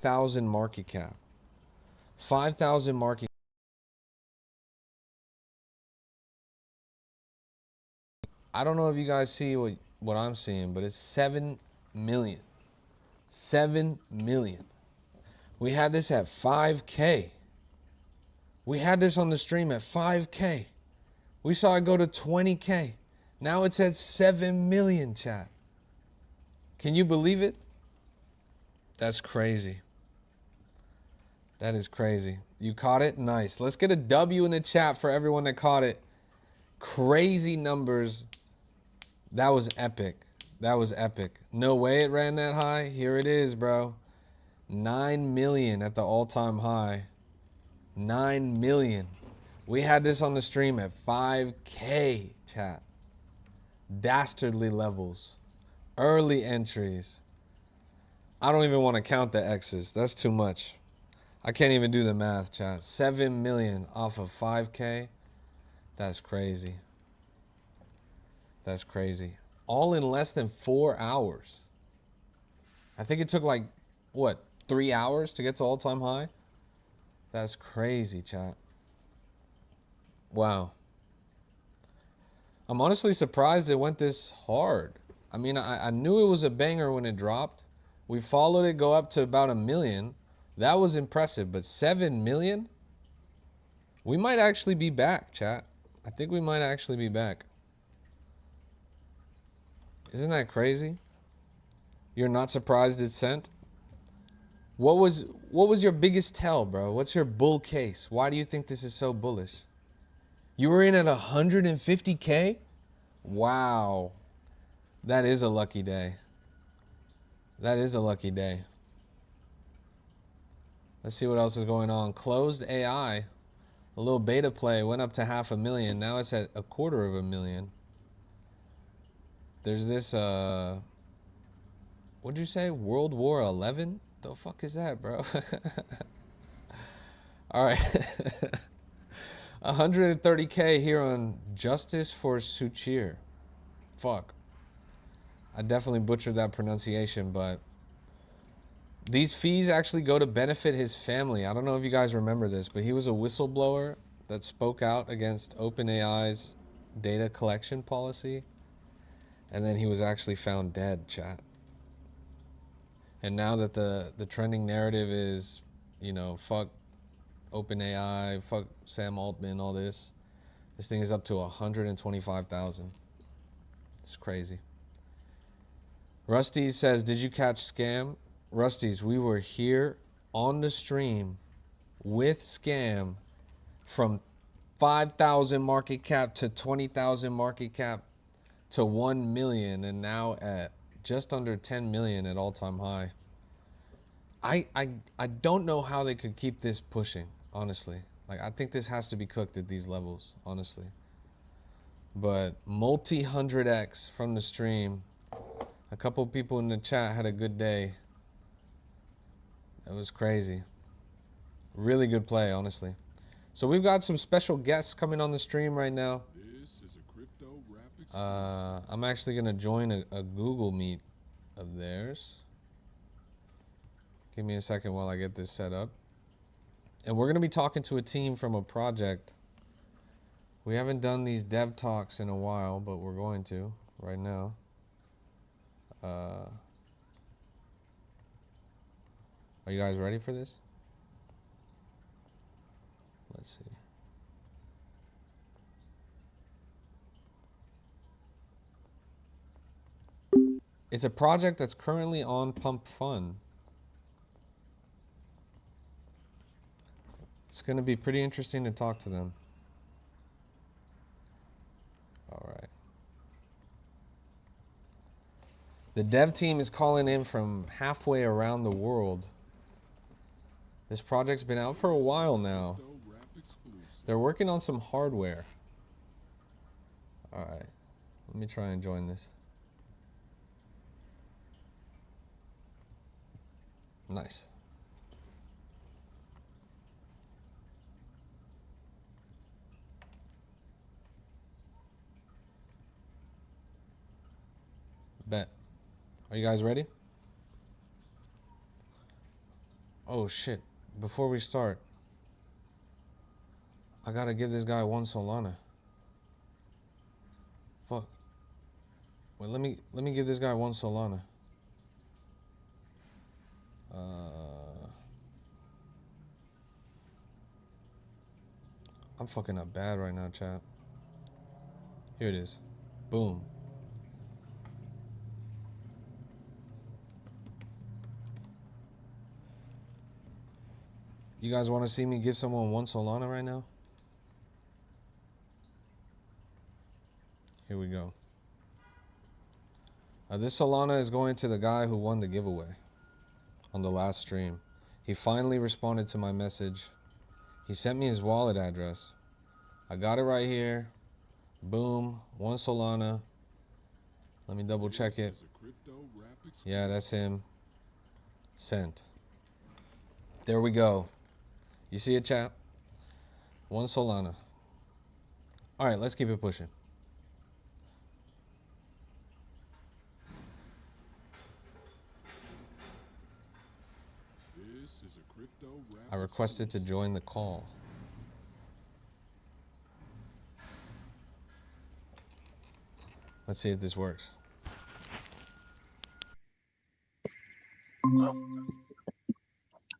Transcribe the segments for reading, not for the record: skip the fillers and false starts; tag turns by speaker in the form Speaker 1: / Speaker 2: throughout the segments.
Speaker 1: 5,000 market cap. 5,000 market. I don't know if you guys see what I'm seeing, but it's 7 million. 7 million. We had this at 5K. We had this on the stream at 5K. We saw it go to 20K. Now it's at 7 million, chat. Can you believe it? That's crazy. That is crazy. You caught it? Nice. Let's get a W in the chat for everyone that caught it. Crazy numbers. That was epic. That was epic. No way it ran that high. Here it is, bro. 9 million at the all-time high. 9 million. We had this on the stream at 5K, chat. Dastardly levels. Early entries. I don't even want to count the X's. That's too much. I can't even do the math, chat. 7 million off of 5K. That's crazy. That's crazy. All in less than 4 hours. I think it took like, what, 3 hours to get to all-time high? That's crazy, chat. Wow. I'm honestly surprised it went this hard. I mean, I knew it was a banger when it dropped. We followed it go up to about 1 million. That was impressive, but 7 million? We might actually be back, chat. I think we might actually be back. Isn't that crazy? You're not surprised it's sent? What was your biggest tell, bro? What's your bull case? Why do you think this is so bullish? You were in at 150K? Wow. That is a lucky day. That is a lucky day. Let's see what else is going on. Closed AI. A little beta play went up to 500,000. Now it's at 250,000. There's this, what'd you say? World War 11? The fuck is that, bro? All right. 130K here on Justice for Suchir. Fuck. I definitely butchered that pronunciation, but these fees actually go to benefit his family. I don't know if you guys remember this, but he was a whistleblower that spoke out against OpenAI's data collection policy. And then he was actually found dead, chat. And now that the trending narrative is, you know, fuck OpenAI, fuck Sam Altman, all this. This thing is up to 125,000. It's crazy. Rusty says, did you catch Scam? Rusty's, we were here on the stream with Scam from 5,000 market cap to 20,000 market cap to 1 million and now at just under 10 million at all-time high. I don't know how they could keep this pushing, honestly. Like, I think this has to be cooked at these levels, honestly. But multi-100x from the stream. A couple people in the chat had a good day. It was crazy. Really good play, honestly. So we've got some special guests coming on the stream right now. I'm actually going to join a Google Meet of theirs. Give me a second while I get this set up. And we're going to be talking to a team from a project. We haven't done these dev talks in a while, but we're going to right now. Are you guys ready for this? Let's see. It's a project that's currently on Pump Fun. It's going to be pretty interesting to talk to them. All right. The dev team is calling in from halfway around the world. This project's been out for a while now. They're working on some hardware. All right. Let me try and join this. Nice. Bet. Are you guys ready? Oh shit! Before we start, I gotta give this guy 1 Solana. Fuck. Wait, let me give this guy 1 Solana. I'm fucking up bad right now, chat. Here it is. Boom. You guys want to see me give someone 1 Solana right now? Here we go. This Solana is going to the guy who won the giveaway on the last stream. He finally responded to my message. He sent me his wallet address. I got it right here. Boom. 1 Solana. Let me double check it. Yeah, that's him. Sent. There we go. You see it, chat? 1 Solana. All right, let's keep it pushing. I requested to join the call. Let's see if this works.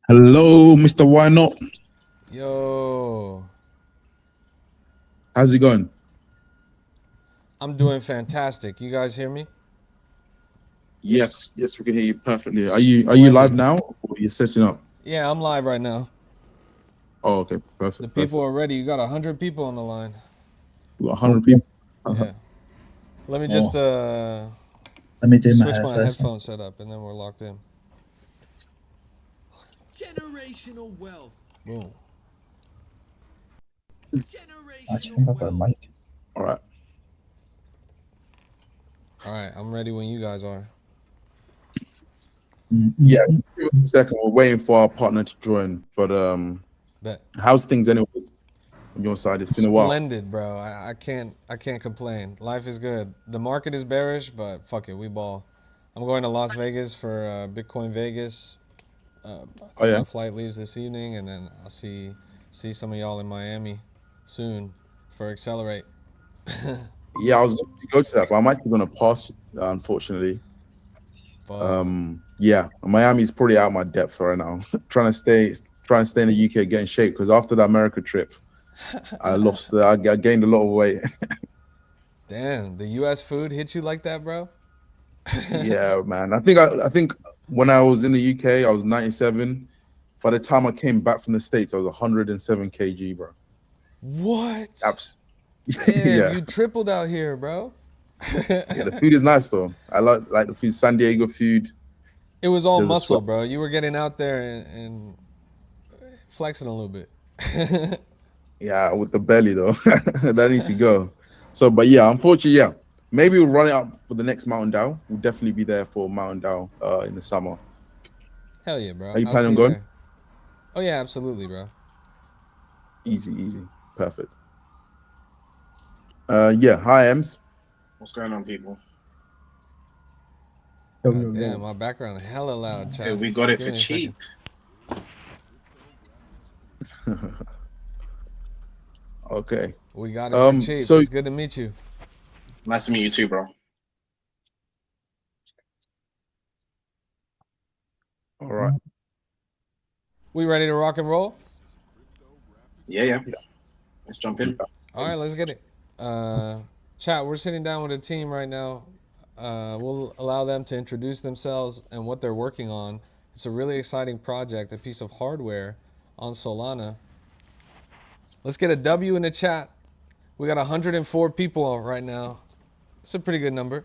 Speaker 2: Hello, Mr. Ynot.
Speaker 1: Yo.
Speaker 2: How's it going?
Speaker 1: I'm doing fantastic. You guys hear me?
Speaker 2: Yes, we can hear you perfectly. Are you live now, or are you setting up?
Speaker 1: Yeah, I'm live right now.
Speaker 2: Oh, okay, perfect.
Speaker 1: The people are ready. You got 100 people on the line.
Speaker 2: We got 100 people.
Speaker 1: Yeah. Let me just
Speaker 3: let me do
Speaker 1: switch my headphone setup, and then we're locked in.
Speaker 4: Generational wealth.
Speaker 1: Boom.
Speaker 3: I think I've got a mic.
Speaker 2: All right.
Speaker 1: All right, I'm ready when you guys are.
Speaker 2: Yeah, give us a second. We're waiting for our partner to join. But
Speaker 1: Bet.
Speaker 2: how's things anyways on your side? It's been a while.
Speaker 1: Splendid, bro. I can't complain. Life is good. The market is bearish, but fuck it, we ball. I'm going to Las Vegas for Bitcoin Vegas. My flight leaves this evening, and then I'll see some of y'all in Miami soon for Accelerate.
Speaker 2: Yeah, I was looking to go to that, but I'm actually gonna pass, unfortunately. Yeah, Miami's probably out of my depth right now. trying to stay in the UK, get in shape, because after the America trip, I gained a lot of weight.
Speaker 1: Damn, the US food hit you like that, bro?
Speaker 2: Yeah, man. I think when I was in the UK, I was 97. By the time I came back from the States, I was 107 kg, bro.
Speaker 1: What?
Speaker 2: Damn,
Speaker 1: yeah, you tripled out here, bro.
Speaker 2: Yeah, the food is nice though. I like the food, San Diego food.
Speaker 1: It was all muscle, bro. You were getting out there and flexing a little bit.
Speaker 2: Yeah, with the belly though. That needs to go. So, but yeah, unfortunately, yeah. Maybe we'll run it up for the next Mountain Dow. We'll definitely be there for Mountain Dow in the summer.
Speaker 1: Hell yeah, bro.
Speaker 2: Are you planning on going?
Speaker 1: There. Oh yeah, absolutely, bro.
Speaker 2: Easy. Perfect. Yeah, hi Ems.
Speaker 5: What's going on, people?
Speaker 1: Damn, my background hella loud, chat.
Speaker 5: So we got it for cheap.
Speaker 2: Okay.
Speaker 1: We got it for cheap. So it's good to meet you.
Speaker 5: Nice to meet you too, bro.
Speaker 2: All right.
Speaker 1: We ready to rock and roll?
Speaker 5: Yeah. Let's jump in.
Speaker 1: All right, let's get it. Chat, we're sitting down with a team right now. We'll allow them to introduce themselves and what they're working on. It's a really exciting project, a piece of hardware on Solana. Let's get a W in the chat. We got 104 people right now. It's a pretty good number.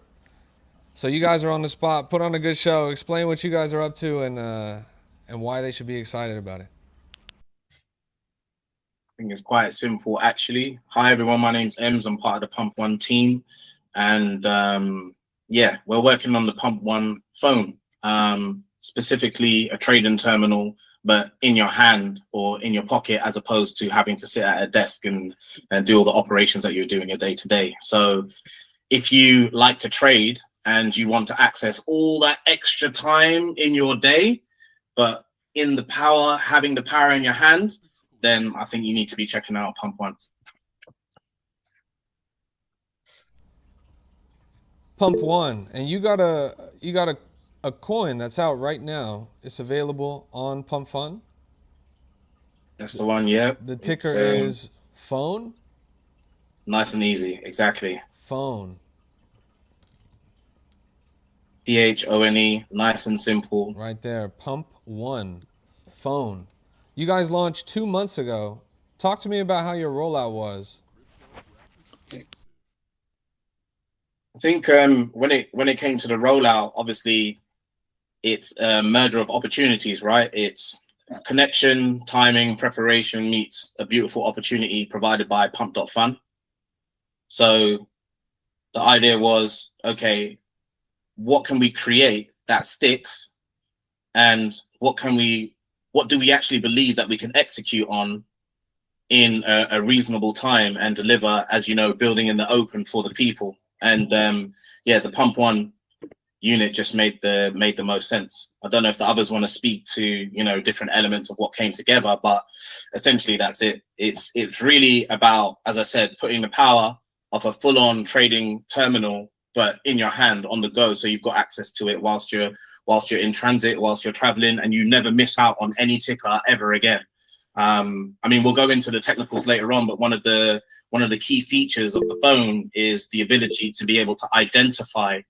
Speaker 1: So you guys are on the spot. Put on a good show. Explain what you guys are up to and why they should be excited about it.
Speaker 5: I think it's quite simple, actually. Hi, everyone. My name's Ems. I'm part of the Pump One team. And yeah, we're working on the Pump One phone, specifically a trading terminal, but in your hand or in your pocket, as opposed to having to sit at a desk and do all the operations that you're doing your day to day. So if you like to trade and you want to access all that extra time in your day, but in the power, having the power in your hand, then I think you need to be checking out Pump One.
Speaker 1: Pump One, and you got a coin that's out right now. It's available on Pump Fun.
Speaker 5: That's the one, yeah.
Speaker 1: The ticker
Speaker 5: It's,
Speaker 1: is phone.
Speaker 5: nice and easy, exactly.
Speaker 1: Phone.
Speaker 5: PHONE, nice and simple.
Speaker 1: Right there. Pump One. Phone. You guys launched 2 months ago. Talk to me about how your rollout was.
Speaker 5: I think when it came to the rollout, obviously it's a merger of opportunities, right? It's connection, timing, preparation meets a beautiful opportunity provided by Pump.Fun. So the idea was, okay, what can we create that sticks, and what do we actually believe that we can execute on in a reasonable time and deliver, as you know, building in the open for the people. And yeah, the Pump One unit just made the most sense. I don't know if the others want to speak to, you know, different elements of what came together, but essentially that's it. It's really about, as I said, putting the power of a full-on trading terminal, but in your hand on the go, so you've got access to it whilst you're in transit, whilst you're traveling, and you never miss out on any ticker ever again. I mean, we'll go into the technicals later on, but one of the key features of the phone is the ability to be able to identify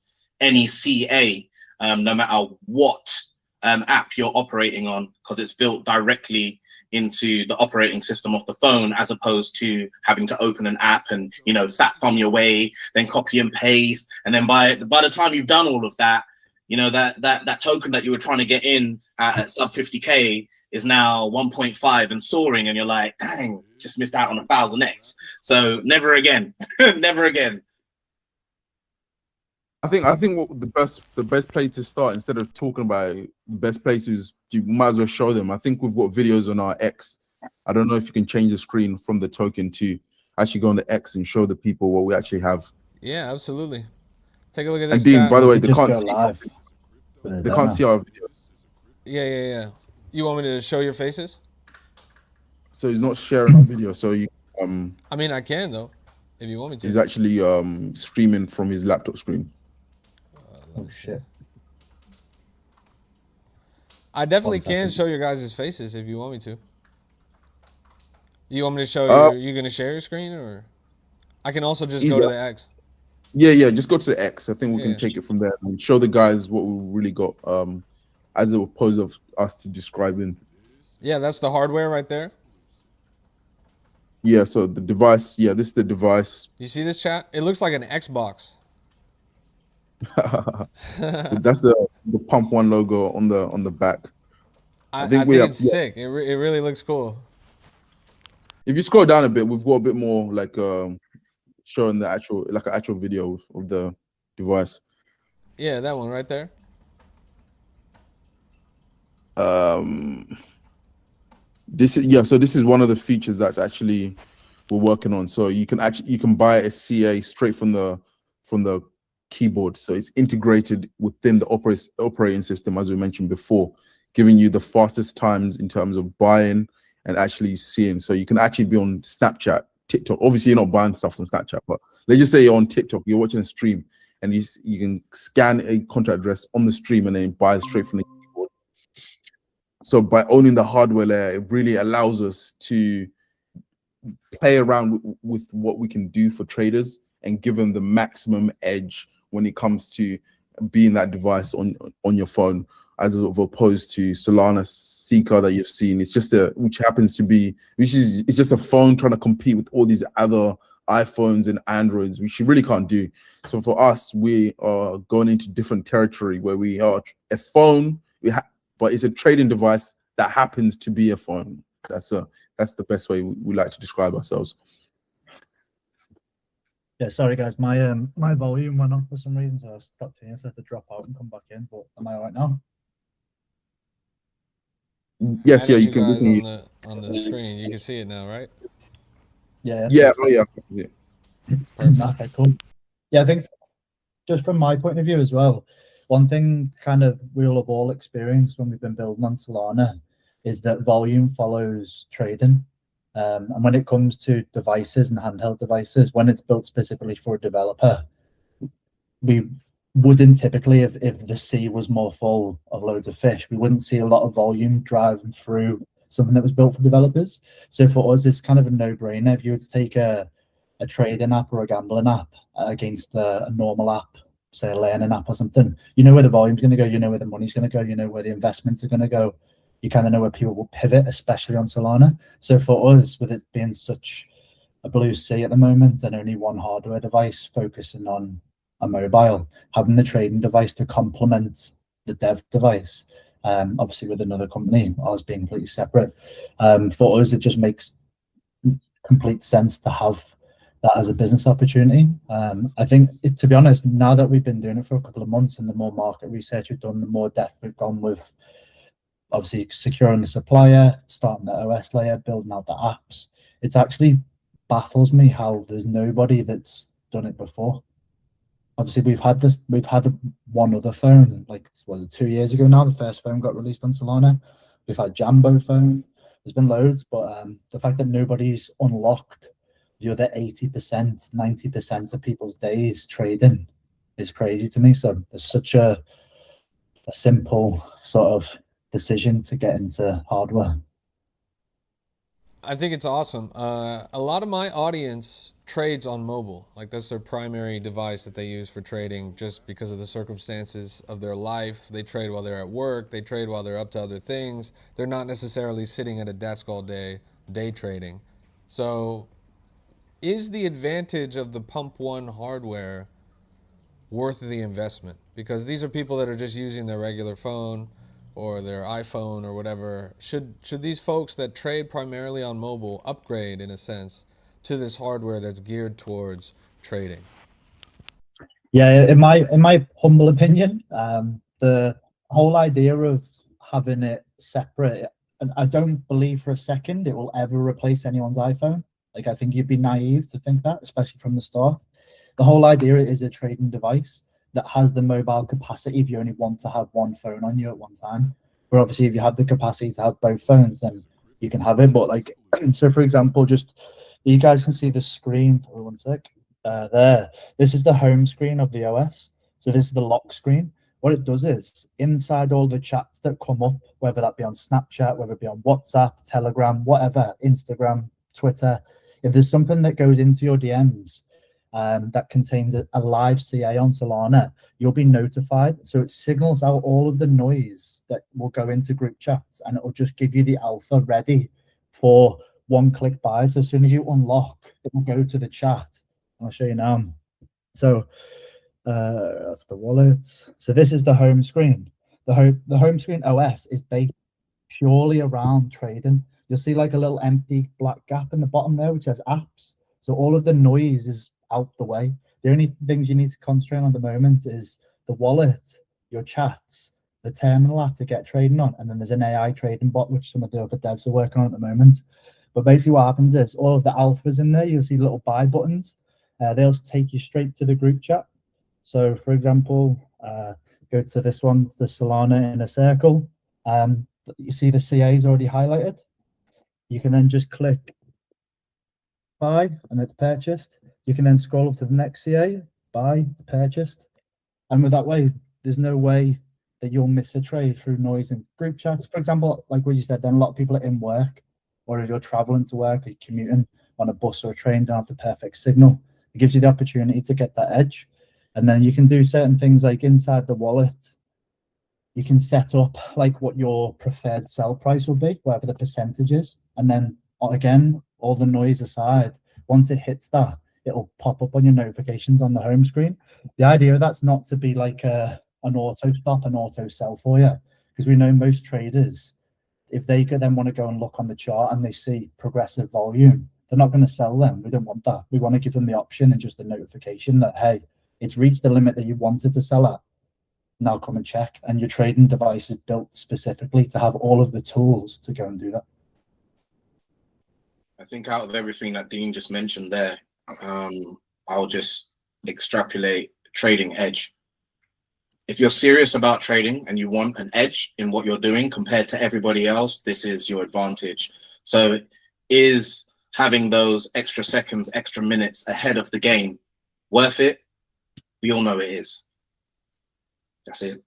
Speaker 5: any CA, no matter what app you're operating on, because it's built directly into the operating system of the phone, as opposed to having to open an app and, you know, that from your way, then copy and paste, and then by the time you've done all of that, you know, that token that you were trying to get in at sub 50K is now 1.5 and soaring, and you're like, dang, just missed out on 1,000x. So never again. Never again.
Speaker 2: I think what the best place to start, instead of talking about it, the best place is you might as well show them. I think we've got videos on our X. I don't know if you can change the screen from the token to actually go on the X and show the people what we actually have.
Speaker 1: Yeah, absolutely. Take a look at this.
Speaker 2: And Dean,
Speaker 1: chat.
Speaker 2: by the way, they
Speaker 3: Just
Speaker 2: can't
Speaker 3: go
Speaker 2: see.
Speaker 3: live.
Speaker 2: They can't see our video,
Speaker 1: Yeah. You want me to show your faces?
Speaker 2: so he's not sharing our video. So you
Speaker 1: I mean, I can though, if you want me to.
Speaker 2: he's actually streaming from his laptop screen.
Speaker 3: Oh shit.
Speaker 1: I definitely
Speaker 3: 1
Speaker 1: can
Speaker 3: second.
Speaker 1: show your guys' faces if you want me to. You want me to show you? You gonna share your screen, or I can also just go to the X.
Speaker 2: Yeah, just go to the X. I think we
Speaker 1: Yeah.
Speaker 2: can take it from there and show the guys what we really got, as opposed of us to describing.
Speaker 1: Yeah, that's the hardware right there.
Speaker 2: Yeah, so the device. Yeah, this is the device.
Speaker 1: You see this, chat? It looks like an Xbox.
Speaker 2: That's the Pump One logo on the back.
Speaker 1: I
Speaker 2: think
Speaker 1: think
Speaker 2: we have-
Speaker 1: it's sick. It really looks cool.
Speaker 2: If you scroll down a bit, we've got a bit more like showing the actual actual video of the device.
Speaker 1: Yeah, that one right there.
Speaker 2: This is one of the features that's actually we're working on. So you can buy a CA straight from the keyboard. So it's integrated within the operating system, as we mentioned before, giving you the fastest times in terms of buying and actually seeing. So you can actually be on Snapchat, TikTok. Obviously, you're not buying stuff on Snapchat, but let's just say you're on TikTok, you're watching a stream, and you can scan a contract address on the stream and then buy straight from the keyboard. So by owning the hardware layer, it really allows us to play around with what we can do for traders and give them the maximum edge when it comes to being that device on your phone, as opposed to Solana Seeker that you've seen. It's just it's just a phone trying to compete with all these other iPhones and Androids, which you really can't do. So for us, we are going into different territory where we are a phone, but it's a trading device that happens to be a phone. That's the best way we like to describe ourselves.
Speaker 3: Yeah, sorry guys, my volume went off for some reason, so I stopped here, so I had to drop out and come back in. But am I all right now?
Speaker 2: Yes, yeah,
Speaker 1: Added
Speaker 2: you can.
Speaker 1: guys on the screen. You can see it now, right?
Speaker 3: Yeah.
Speaker 2: Yeah, oh yeah.
Speaker 3: Okay, cool. Yeah, I think just from my point of view as well, one thing kind of we'll have all experienced when we've been building on Solana is that volume follows trading. And when it comes to devices and handheld devices, when it's built specifically for a developer, we wouldn't typically, if the sea was more full of loads of fish, we wouldn't see a lot of volume driving through something that was built for developers. So for us, it's kind of a no-brainer. If you were to take a trading app or a gambling app against a normal app, say a learning app or something, you know where the volume's going to go, you know where the money's going to go, you know where the investments are going to go. You kind of know where people will pivot, especially on Solana. So for us, with it being such a blue sea at the moment and only one hardware device focusing on a mobile, having the trading device to complement the dev device, obviously with another company, ours being completely separate, for us, it just makes complete sense to have that as a business opportunity. I think, to be honest, now that we've been doing it for a couple of months and the more market research we've done, the more depth we've gone with obviously securing the supplier, starting the OS layer, building out the apps, it actually baffles me how there's nobody that's done it before. Obviously, we've had one other phone, like, was it 2 years ago now? The first phone got released on Solana. We've had Jambo phone. There's been loads, but the fact that nobody's unlocked the other 80%, 90% of people's days trading is crazy to me. So there's such a simple sort of decision to get into hardware.
Speaker 1: I think it's awesome. A lot of my audience trades on mobile. Like, that's their primary device that they use for trading, just because of the circumstances of their life. They trade while they're at work. They trade while they're up to other things. They're not necessarily sitting at a desk all day trading. So is the advantage of the Pump One hardware worth the investment? Because these are people that are just using their regular phone or their iPhone or whatever. Should these folks that trade primarily on mobile upgrade, in a sense, to this hardware that's geared towards trading?
Speaker 3: Yeah, in my humble opinion, the whole idea of having it separate, and I don't believe for a second it will ever replace anyone's iPhone. Like, I think you'd be naive to think that, especially from the start. The whole idea is a trading device that has the mobile capacity if you only want to have one phone on you at one time. But obviously, if you have the capacity to have both phones, then you can have it. But like, so for example, just you guys can see the screen. Oh, one sec. There. This is the home screen of the OS. So this is the lock screen. What it does is, inside all the chats that come up, whether that be on Snapchat, whether it be on WhatsApp, Telegram, whatever, Instagram, Twitter, if there's something that goes into your DMs that contains a live CA on Solana, you'll be notified. So it signals out all of the noise that will go into group chats, and it will just give you the alpha ready for one-click buys. So as soon as you unlock, it will go to the chat. I'll show you now. So that's the wallet. So this is the home screen. The home screen OS is based purely around trading. You'll see like a little empty black gap in the bottom there, which says apps. So all of the noise is out the way. The only things you need to concentrate on at the moment is the wallet, your chats, the terminal app to get trading on, and then there's an AI trading bot, which some of the other devs are working on at the moment. But basically what happens is all of the alphas in there, you'll see little buy buttons. They'll take you straight to the group chat. So for example, go to this one, the Solana in a circle. You see the CA is already highlighted. You can then just click buy and it's purchased. You can then scroll up to the next CA, buy, it's purchased. And with that way, there's no way that you'll miss a trade through noise in group chats. For example, like what you said, then a lot of people are in work, or if you're traveling to work or you're commuting on a bus or a train, don't have the perfect signal. It gives you the opportunity to get that edge. And then you can do certain things like inside the wallet, you can set up like what your preferred sell price will be, whatever the percentage is. And then again, all the noise aside, once it hits that, it'll pop up on your notifications on the home screen. The idea of that's not to be like an auto stop, an auto sell for you, because we know most traders, if they then want to go and look on the chart and they see progressive volume, they're not going to sell them. We don't want that. We want to give them the option and just a notification that, hey, it's reached the limit that you wanted to sell at. Now come and check. And your trading device is built specifically to have all of the tools to go and do that.
Speaker 5: I think out of everything that Dean just mentioned there, I'll just extrapolate trading edge. If you're serious about trading and you want an edge in what you're doing compared to everybody else, this is your advantage. So is having those extra seconds, extra minutes ahead of the game worth it? We all know it is. That's it.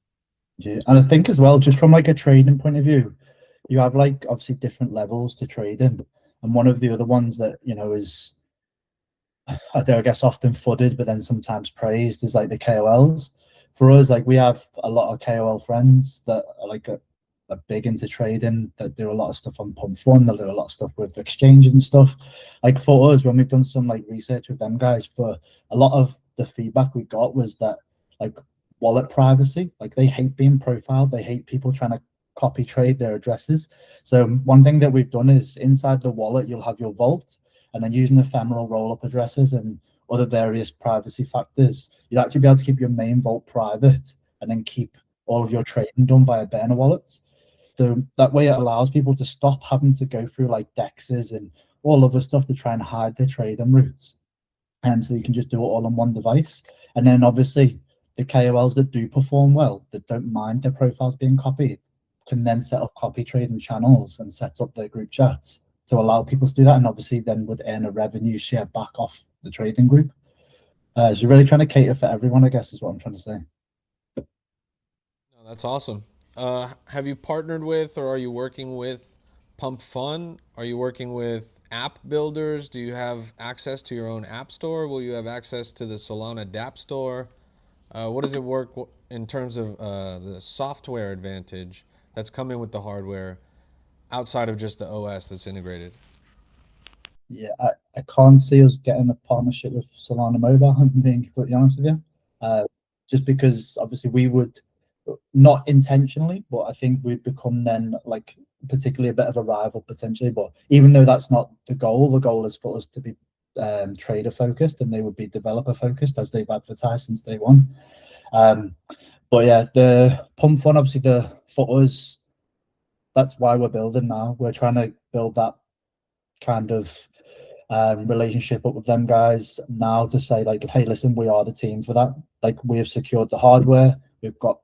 Speaker 3: Yeah, and I think as well, just from like a trading point of view, you have like obviously different levels to trade in, and one of the other ones that is, I guess, often footed, but then sometimes praised is like the KOLs. For us, like we have a lot of KOL friends that are like are big into trading, that do a lot of stuff on Pump Fund, that do a lot of stuff with exchanges and stuff. Like for us, when we've done some like research with them guys, for a lot of the feedback we got was that like wallet privacy, like they hate being profiled, they hate people trying to copy trade their addresses. So one thing that we've done is inside the wallet, you'll have your vault, and then using ephemeral roll-up addresses and other various privacy factors, you'd actually be able to keep your main vault private and then keep all of your trading done via burner wallets. So that way it allows people to stop having to go through like dexes and all other stuff to try and hide their trading routes. And so you can just do it all on one device. And then obviously the KOLs that do perform well, that don't mind their profiles being copied, can then set up copy trading channels and set up their group chats to allow people to do that, and obviously then would earn a revenue share back off the trading group. So you're really trying to cater for everyone, I guess, is what I'm trying to say.
Speaker 1: No, that's awesome. Have you partnered with, or are you working with Pump Fun? Are you working with app builders? Do you have access to your own app store? Will you have access to the Solana dApp store? What does it work in terms of the software advantage that's coming with the hardware outside of just the OS that's integrated?
Speaker 3: Yeah, I can't see us getting a partnership with Solana Mobile, I'm being completely honest with you. Just because obviously we would, not intentionally, but I think we'd become then like particularly a bit of a rival potentially. But even though that's not the goal is for us to be trader focused, and they would be developer focused as they've advertised since day one. But yeah, the Pump Fun, obviously for us, that's why we're building now. We're trying to build that kind of relationship up with them guys now to say like, hey, listen, we are the team for that. Like we have secured the hardware, we've got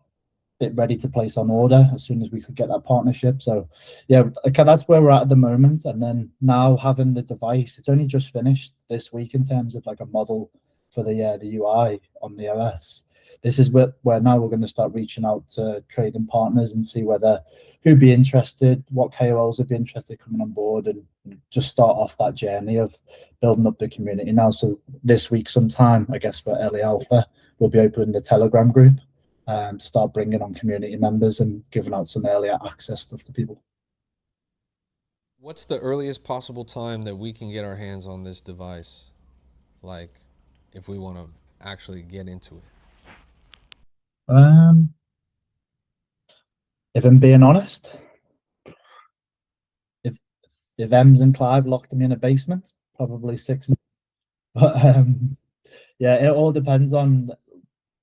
Speaker 3: it ready to place on order as soon as we could get that partnership. So yeah, okay, that's where we're at the moment. And then now having the device, it's only just finished this week in terms of like a model for the UI on the OS. This is where now we're going to start reaching out to trading partners and see who'd be interested, what KOLs would be interested coming on board, and just start off that journey of building up the community now. So this week sometime, I guess for early alpha, we'll be opening the Telegram group to start bringing on community members and giving out some earlier access stuff to people.
Speaker 1: What's the earliest possible time that we can get our hands on this device? Like, if we want to actually get into it?
Speaker 3: If I'm being honest, if Ems and Clive locked me in a basement, probably 6 months. But yeah, it all depends on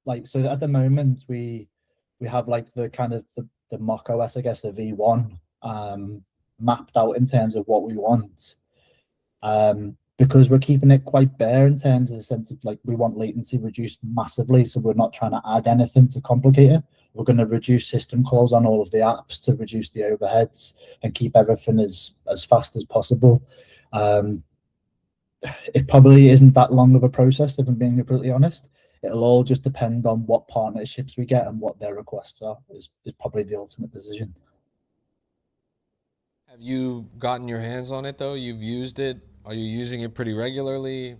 Speaker 3: like, so at the moment we have like the kind of the mock OS, I guess, the V1 mapped out in terms of what we want. Because we're keeping it quite bare in terms of the sense of like we want latency reduced massively, so we're not trying to add anything to complicate it. We're going to reduce system calls on all of the apps to reduce the overheads and keep everything as fast as possible. It probably isn't that long of a process, if I'm being completely honest. It'll all just depend on what partnerships we get and what their requests are, is probably the ultimate decision.
Speaker 1: Have you gotten your hands on it though? You've used it? Are you using it pretty regularly?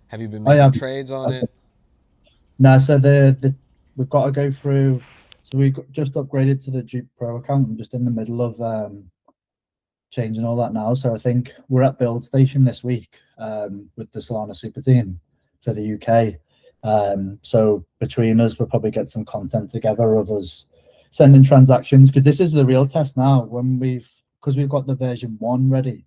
Speaker 1: Have you been making trades on it?
Speaker 3: No, so we've got to go through. So we just upgraded to the Duke Pro account. I'm just in the middle of changing all that now. So I think we're at Build Station this week with the Solana Super Team for the UK. So between us, we'll probably get some content together of us sending transactions, because this is the real test now. Because we've got the version 1 ready,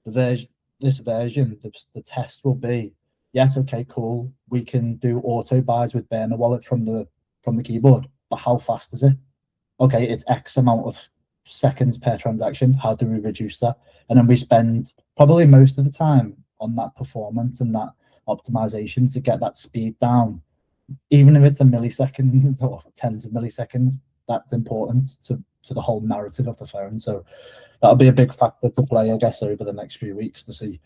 Speaker 3: this version, the test will be, yes, okay, cool, we can do auto buys with burner wallet from the keyboard, but how fast is it? Okay, it's X amount of seconds per transaction. How do we reduce that? And then we spend probably most of the time on that performance and that optimization to get that speed down even if it's a millisecond or tens of milliseconds, that's important to the whole narrative of the phone. So that'll be a big factor to play, I guess, over the next few weeks to see.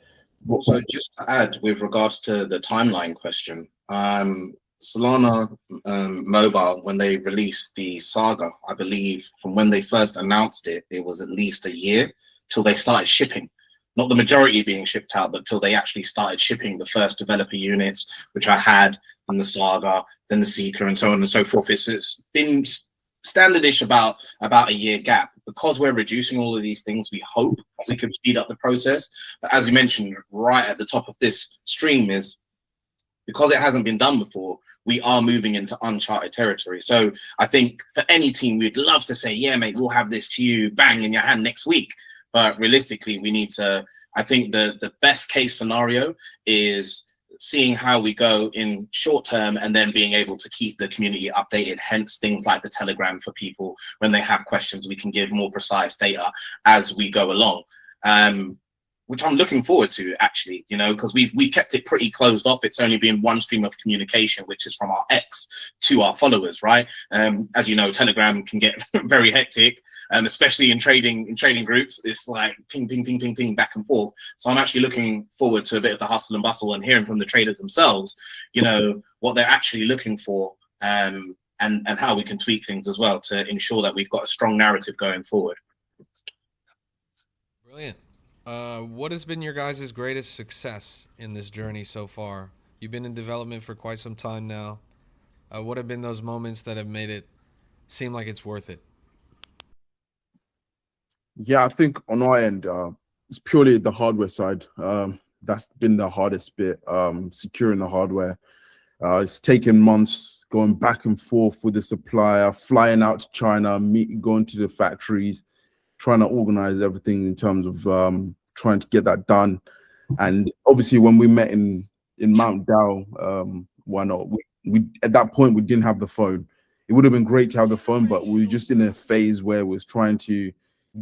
Speaker 5: So just to add with regards to the timeline question, Solana Mobile, when they released the Saga, I believe from when they first announced it, it was at least a year till they started shipping. Not the majority being shipped out, but till they actually started shipping the first developer units, which I had in the Saga, then the Seeker, and so on and so forth. It's been standardish about a year gap. Because we're reducing all of these things, we hope we can speed up the process. But as we mentioned right at the top of this stream, is because it hasn't been done before, we are moving into uncharted territory. So I think for any team, we'd love to say, yeah, mate, we'll have this to you bang in your hand next week. But realistically, we need to, I think the best case scenario is seeing how we go in short term and then being able to keep the community updated, hence things like the Telegram for people when they have questions, we can give more precise data as we go along, which I'm looking forward to, actually, you know, because we kept it pretty closed off. It's only been one stream of communication, which is from our X to our followers, right? As you know, Telegram can get very hectic, and especially in trading groups, it's like ping, ping, ping, ping, ping, back and forth. So I'm actually looking forward to a bit of the hustle and bustle and hearing from the traders themselves, you know, what they're actually looking for, and how we can tweak things as well to ensure that we've got a strong narrative going forward.
Speaker 1: Brilliant. What has been your guys' greatest success in this journey so far? You've been in development for quite some time now. What have been those moments that have made it seem like it's worth it?
Speaker 2: Yeah, I think on our end, it's purely the hardware side. That's been the hardest bit, securing the hardware. It's taken months going back and forth with the supplier, flying out to China, going to the factories, trying to organize everything in terms of trying to get that done. And obviously when we met in Mount Dow, why not? We at that point, we didn't have the phone. It would have been great to have the phone, but we were just in a phase where we was trying to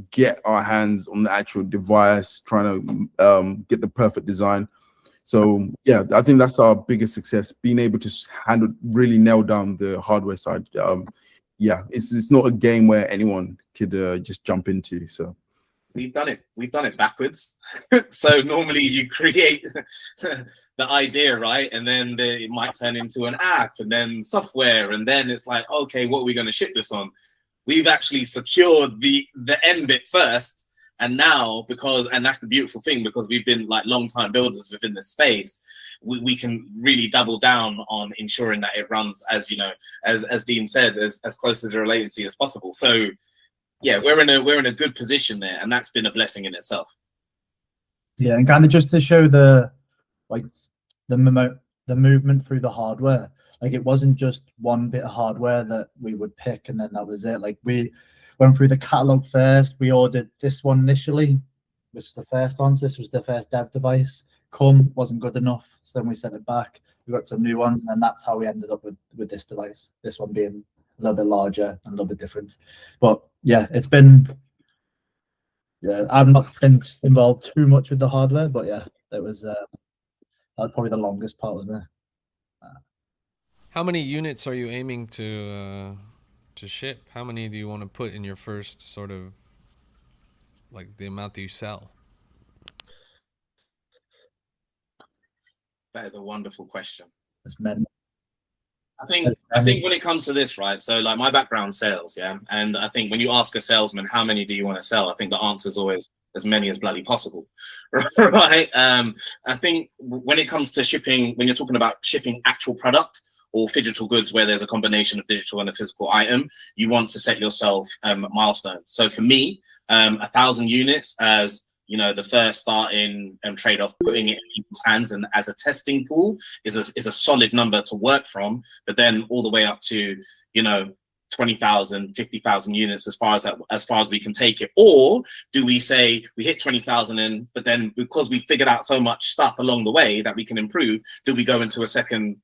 Speaker 2: get our hands on the actual device, trying to get the perfect design. So yeah, I think that's our biggest success, being able to really nail down the hardware side. Yeah, it's not a game where anyone could just jump into. So
Speaker 5: we've done it backwards. So normally you create the idea, right, and then it might turn into an app and then software, and then it's like, okay, what are we going to ship this on? We've actually secured the end bit first, and now, and that's the beautiful thing, because we've been like long time builders within this space, we can really double down on ensuring that it runs, as you know, as Dean said, as close to zero latency as possible. So yeah, we're in a good position there, and that's been a blessing in itself.
Speaker 3: Yeah, and kind of just to show the movement through the hardware. Like, it wasn't just one bit of hardware that we would pick and then that was it. Like, we went through the catalog first. We ordered this one initially, which was the first one. So this was the first dev device. Wasn't good enough, so then we sent it back. We got some new ones, and then that's how we ended up with this device. This one being a little bit larger and a little bit different. But yeah, it's been, yeah, I've not been involved too much with the hardware, but yeah, it was that was probably the longest part, wasn't it?
Speaker 1: How many units are you aiming to ship? How many do you want to put in your first sort of, like, the amount that you sell?
Speaker 5: That is a wonderful question.
Speaker 3: It's men.
Speaker 5: I think when it comes to this, right, so like my background sales, yeah, and I think when you ask a salesman how many do you want to sell, I think the answer is always as many as bloody possible, right? I think when it comes to shipping, when you're talking about shipping actual product or physical goods where there's a combination of digital and a physical item, you want to set yourself milestones. So for me, 1,000 units as, you know, the first starting trade-off, putting it in people's hands and as a testing pool is a solid number to work from, but then all the way up to, you know, 20,000, 50,000 units as far as we can take it. Or do we say we hit 20,000 in, but then because we figured out so much stuff along the way that we can improve, do we go into a second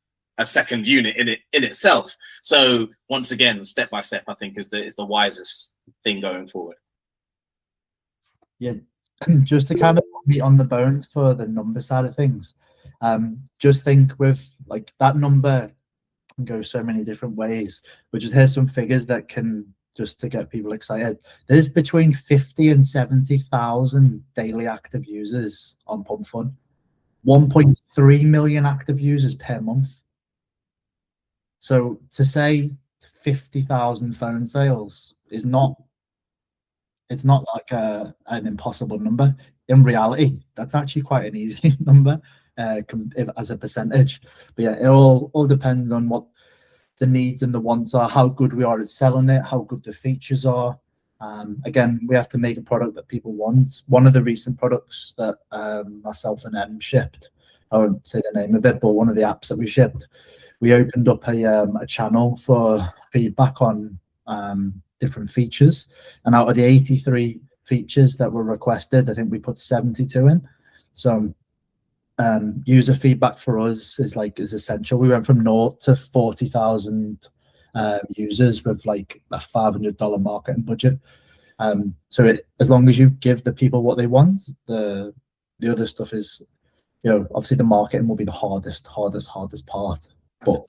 Speaker 5: unit in itself? So once again, step by step, I think is the wisest thing going forward.
Speaker 3: Yeah, just to kind of be on the bones for the number side of things, just think with like that number can go so many different ways. But just here's some figures that can just to get people excited. There's between 50 and 70,000 daily active users on Pump Fun. 1.3 million active users per month. So to say 50,000 phone sales is not, it's not like an impossible number. In reality, that's actually quite an easy number as a percentage. But yeah, it all depends on what the needs and the wants are, how good we are at selling it, how good the features are. Again, we have to make a product that people want. One of the recent products that myself and Em shipped, I won't say the name of it, but one of the apps that we shipped, we opened up a channel for feedback on different features. And out of the 83 features that were requested, I think we put 72 in. So user feedback for us is essential. We went from 0 to 40,000 users with like a $500 marketing budget. So as long as you give the people what they want, the other stuff is, obviously the marketing will be the hardest part. But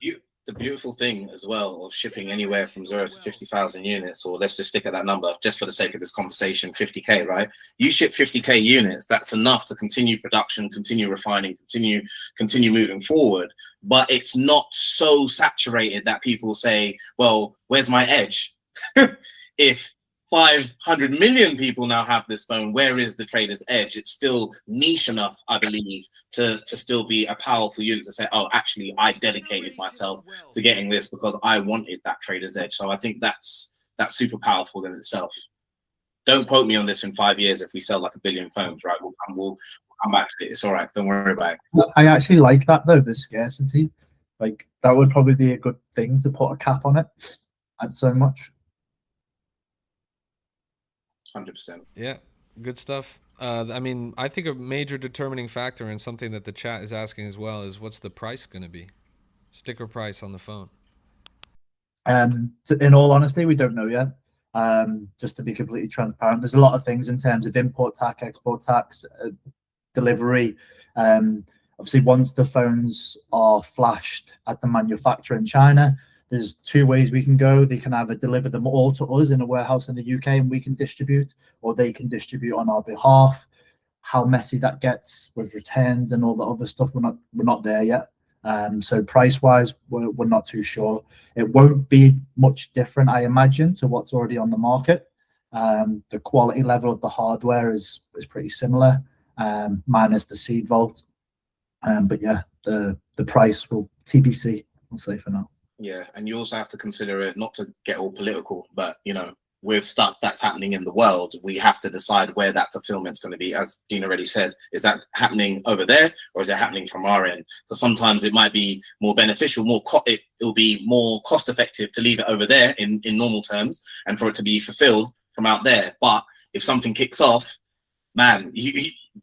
Speaker 5: the beautiful thing as well of shipping anywhere from 0 to 50,000 units, or let's just stick at that number just for the sake of this conversation, 50K, right? You ship 50K units, that's enough to continue production, continue refining, continue moving forward. But it's not so saturated that people say, well, where's my edge? If 500 million people now have this phone, where is the trader's edge? It's still niche enough, I believe, to still be a powerful unit to say, oh, actually, I dedicated myself to getting this because I wanted that trader's edge. So I think that's super powerful in itself. Don't quote me on this in 5 years if we sell like 1 billion phones, right? We'll come back to it. It's all right. Don't worry about it.
Speaker 3: I actually like that, though, the scarcity. Like, that would probably be a good thing to put a cap on it. Add so much.
Speaker 5: 100%.
Speaker 1: Yeah, good stuff. I mean, I think a major determining factor and something that the chat is asking as well is what's the price going to be? Sticker price on the phone.
Speaker 3: In all honesty, we don't know yet. Just to be completely transparent, there's a lot of things in terms of import tax, export tax, delivery. Obviously, once the phones are flashed at the manufacturer in China, there's 2 ways we can go. They can either deliver them all to us in a warehouse in the UK and we can distribute, or they can distribute on our behalf. How messy that gets with returns and all the other stuff, we're not there yet. So price-wise, we're not too sure. It won't be much different, I imagine, to what's already on the market. The quality level of the hardware is pretty similar, minus the seed vault. But yeah, the price will TBC, I'll say for now.
Speaker 5: Yeah, and you also have to consider it, not to get all political, but with stuff that's happening in the world, we have to decide where that fulfillment's going to be. As Dean already said, is that happening over there or is it happening from our end? Because sometimes it might be more beneficial, it'll be more cost effective to leave it over there in normal terms and for it to be fulfilled from out there. But if something kicks off, man,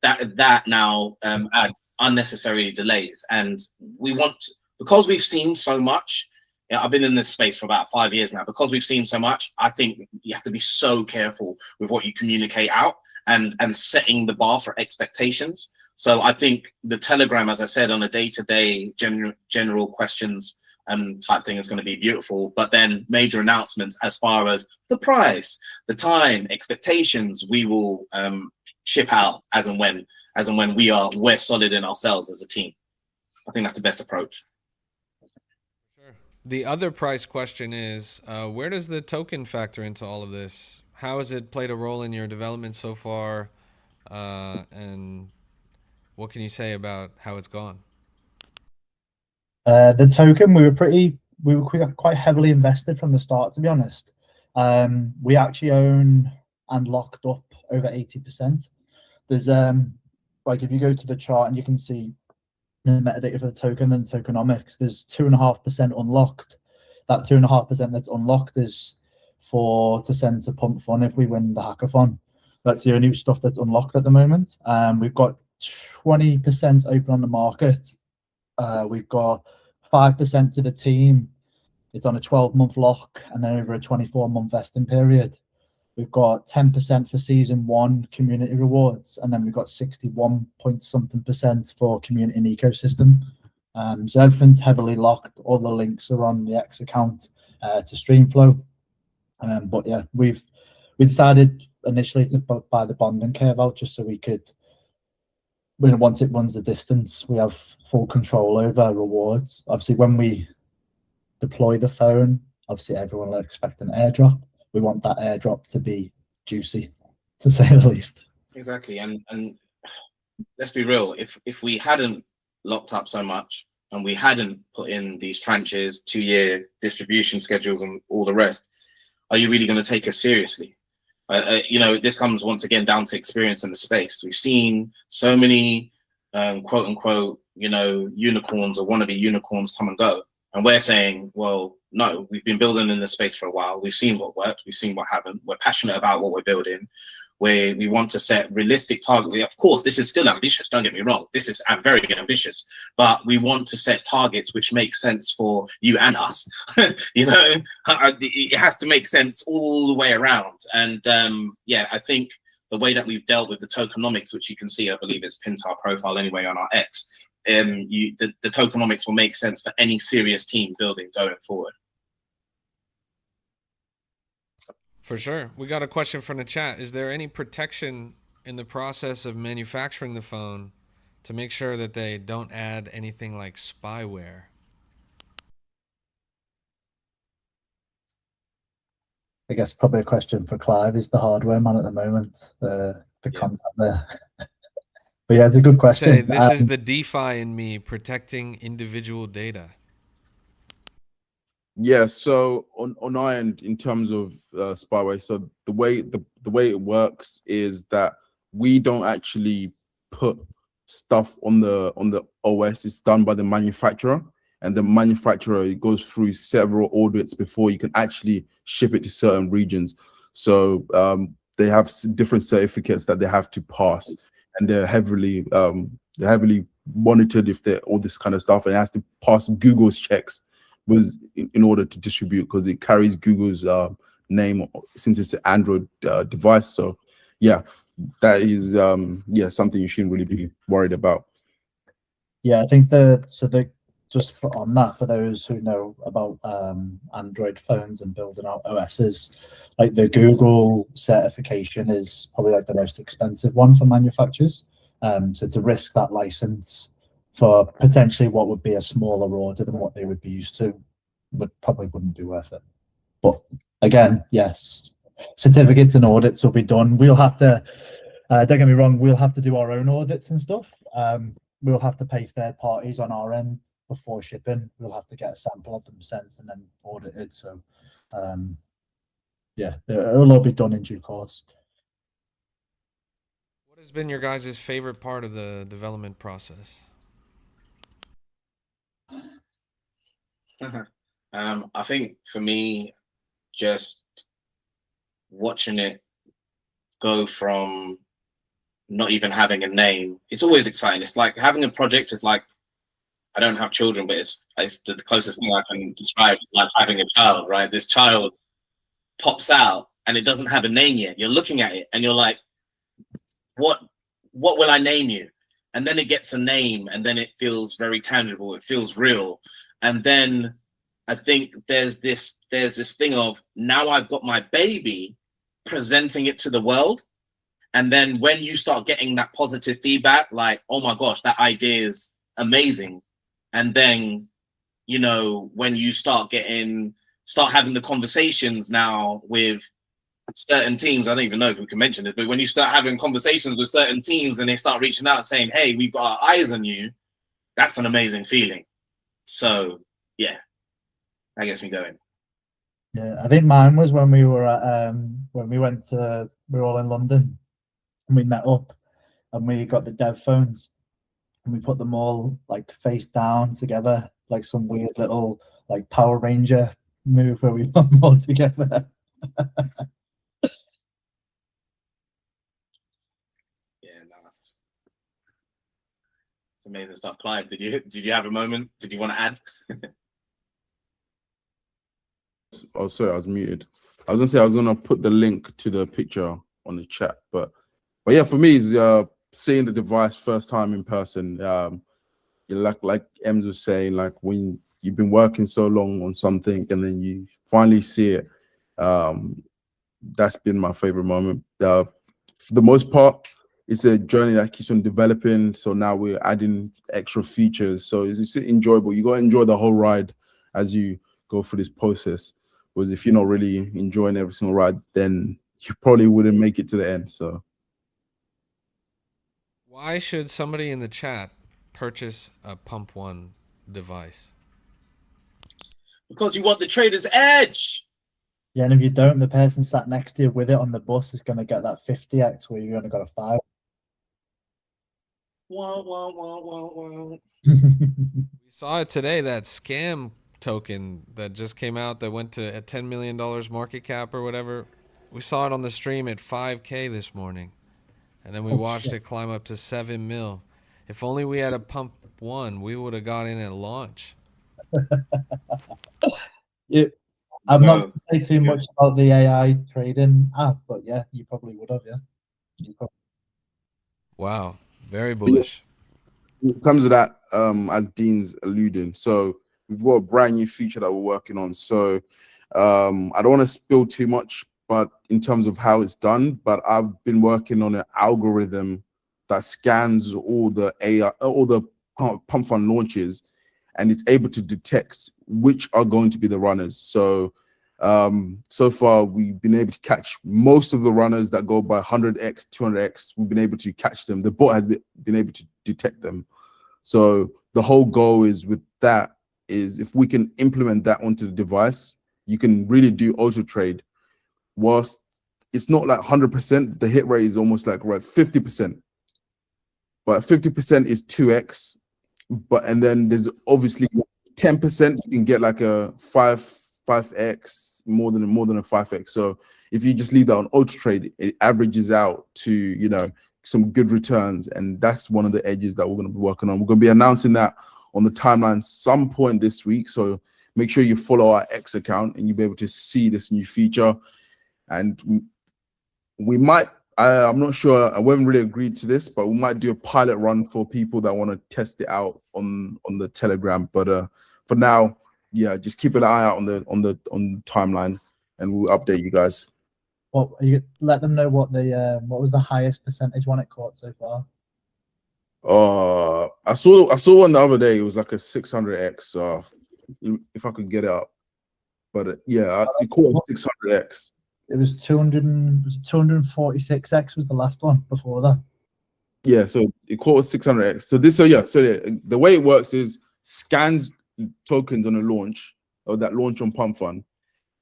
Speaker 5: that now adds unnecessary delays. And because we've seen so much. Yeah, I've been in this space for about 5 years now. Because we've seen so much, I think you have to be so careful with what you communicate out and setting the bar for expectations. So I think the Telegram, as I said, on a day-to-day general questions type thing is going to be beautiful. But then major announcements as far as the price, the time, expectations, we will ship out as and when we're solid in ourselves as a team. I think that's the best approach.
Speaker 1: The other price question is, where does the token factor into all of this? How has it played a role in your development so far? And what can you say about how it's gone?
Speaker 3: The token, we were quite heavily invested from the start, to be honest. We actually own and locked up over 80%. There's like if you go to the chart and you can see the metadata for the token and tokenomics, there's 2.5% unlocked. That 2.5% that's unlocked is to send to Pump Fun if we win the hackathon. That's the only stuff that's unlocked at the moment. We've got 20% open on the market. We've got 5% to the team. It's on a 12-month lock and then over a 24-month vesting period. We've got 10% for season 1 community rewards, and then we've got 61 point something % for community and ecosystem. So everything's heavily locked. All the links are on the X account to Streamflow. But yeah, we decided initially to buy the bonding curve out just so we could, once it runs the distance, we have full control over rewards. Obviously, when we deploy the phone, obviously everyone will expect an airdrop. We want that airdrop to be juicy, to say the least.
Speaker 5: Exactly, and let's be real. If we hadn't locked up so much and we hadn't put in these tranches, 2-year distribution schedules, and all the rest, are you really going to take us seriously? You know, this comes once again down to experience in the space. We've seen so many quote unquote, you know, unicorns or wannabe unicorns come and go. And we're saying, well, no, we've been building in this space for a while. We've seen what worked. We've seen what haven't. We're passionate about what we're building. We want to set realistic targets. Of course, this is still ambitious. Don't get me wrong. This is very ambitious, but we want to set targets which make sense for you and us. You know, it has to make sense all the way around. And yeah, I think the way that we've dealt with the tokenomics, which you can see, I believe it's pinned to our profile anyway on our X, the tokenomics will make sense for any serious team building going forward.
Speaker 1: For sure. We got a question from the chat. Is there any protection in the process of manufacturing the phone to make sure that they don't add anything like spyware?
Speaker 3: I guess probably a question for Clive. He's the hardware man at the moment. The contact there. But yeah, it's a good question.
Speaker 1: Say, this is the DeFi in me, protecting individual data.
Speaker 2: Yeah, so on our end, in terms of spyware, so the way it works is that we don't actually put stuff on the OS. It's done by the manufacturer, and the manufacturer, it goes through several audits before you can actually ship it to certain regions. So they have different certificates that they have to pass, and they're heavily monitored if they're all this kind of stuff, and it has to pass Google's checks was in order to distribute, because it carries Google's name since it's an Android device. So yeah, that is yeah, something you shouldn't really be worried about.
Speaker 3: Yeah, I think just on that, for those who know about Android phones and building out OSs, like the Google certification is probably like the most expensive one for manufacturers. So to risk that license for potentially what would be a smaller order than what they would be used to wouldn't be worth it. But again, yes, certificates and audits will be done. We'll have to, don't get me wrong, we'll have to do our own audits and stuff. We'll have to pay third parties on our end before shipping. We'll have to get a sample of them sent and then audited. So yeah, it'll all be done in due course.
Speaker 1: What has been your guys' favorite part of the development process?
Speaker 5: I think for me, just watching it go from not even having a name, it's always exciting. It's like having a project is like, I don't have children, but it's the closest thing I can describe, like having a child, right? This child pops out and it doesn't have a name yet. You're looking at it and you're like, what will I name you? And then it gets a name, and then it feels very tangible. It feels real. And then I think there's this thing of, now I've got my baby, presenting it to the world. And then when you start getting that positive feedback, like, oh my gosh, that idea is amazing. And then, you know, when you start having the conversations now with certain teams, I don't even know if we can mention this, but when you start having conversations with certain teams and they start reaching out saying, hey, we've got our eyes on you, that's an amazing feeling. So yeah, that gets me going.
Speaker 3: Yeah, I think mine was when we were at we were all in London and we met up and we got the dev phones and we put them all like face down together, like some weird little like Power Ranger move where we put them all together.
Speaker 5: Yeah, nice. It's amazing stuff. Clive, did you have a moment? Did you want to add?
Speaker 2: Oh, sorry, I was muted. I was gonna say I was gonna put the link to the picture on the chat, but yeah, for me, it's seeing the device first time in person. like Ems was saying, like when you've been working so long on something and then you finally see it, that's been my favorite moment. For the most part, it's a journey that keeps on developing. So now we're adding extra features. So it's enjoyable. You got to enjoy the whole ride as you go through this process. Whereas if you're not really enjoying every single ride, then you probably wouldn't make it to the end. So
Speaker 1: Why should somebody in the chat purchase a Pump One device?
Speaker 5: Because you want the trader's edge.
Speaker 3: Yeah, and if you don't, the person sat next to you with it on the bus is going to get that 50x where you've only got a 5.
Speaker 5: Wow, wow, wow, wow, wow.
Speaker 1: We saw it today, that scam token that just came out that went to a $10 million market cap or whatever. We saw it on the stream at 5K this morning. And then we watched it climb up to 7 mil. If only we had a Pump One, we would have got in at launch.
Speaker 3: I'm not going to say too much about the AI trading app, but yeah, you probably would have, yeah.
Speaker 1: Wow, very bullish.
Speaker 2: in terms of that, as Dean's alluding, so we've got a brand new feature that we're working on. So I don't want to spill too much, but in terms of how it's done, but I've been working on an algorithm that scans all the AI, all the pump fund launches, and it's able to detect which are going to be the runners. So so far we've been able to catch most of the runners that go by 100x, 200x. We've been able to catch them. The bot has been able to detect them. So the whole goal is with that is if we can implement that onto the device, you can really do auto trade. Whilst it's not like 100%, the hit rate is almost like right 50%. But 50% is 2x. But and then there's obviously 10% you can get like a 5x, more than a 5x. So if you just leave that on auto trade, it averages out to, you know, some good returns. And that's one of the edges that we're going to be working on. We're going to be announcing that on the timeline some point this week. So make sure you follow our X account and you'll be able to see this new feature. And we might, I'm not sure, I haven't really agreed to this, but we might do a pilot run for people that want to test it out on the Telegram. But for now, yeah, just keep an eye out on the timeline, and we'll update you guys.
Speaker 3: Well, you let them know what the what was the highest percentage one it caught so far.
Speaker 2: I saw one the other day. It was like a 600x. If I could get it up, but yeah, it caught 600x.
Speaker 3: It was 246x was the last one before that.
Speaker 2: Yeah, so it caught 600x. So the way it works is scans tokens on a launch or that launch on Pump Fund,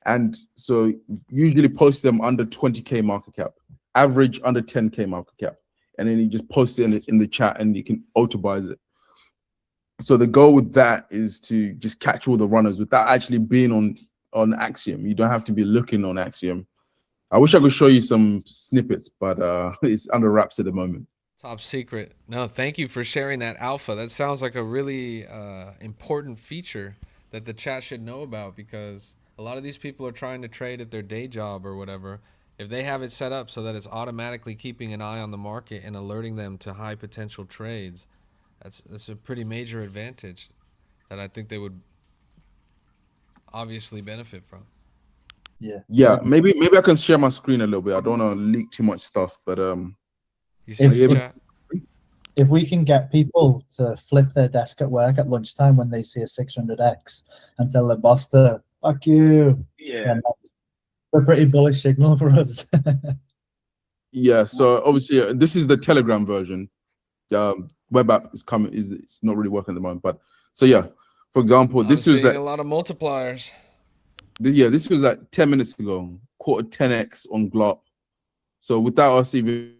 Speaker 2: and so usually post them under 20k market cap, average under 10k market cap, and then you just post it in the chat and you can auto-buys it. So the goal with that is to just catch all the runners without actually being on Axiom. You don't have to be looking on Axiom. I wish I could show you some snippets, but it's under wraps at the moment.
Speaker 1: Top secret. No, thank you for sharing that alpha. That sounds like a really important feature that the chat should know about, because a lot of these people are trying to trade at their day job or whatever. If they have it set up so that it's automatically keeping an eye on the market and alerting them to high potential trades, that's a pretty major advantage that I think they would obviously benefit from.
Speaker 2: Yeah, maybe I can share my screen a little bit. I don't want to leak too much stuff, but
Speaker 1: you see the chat?
Speaker 3: If we can get people to flip their desk at work at lunchtime when they see a 600x and tell their boss to fuck you,
Speaker 5: yeah,
Speaker 3: that's a pretty bullish signal for us.
Speaker 2: Yeah, so obviously this is the Telegram version. Web app is coming, it's not really working at the moment, but so yeah, for example, this is
Speaker 1: a lot of multipliers.
Speaker 2: Yeah, this was like 10 minutes ago, caught a 10x on Glop. So without us even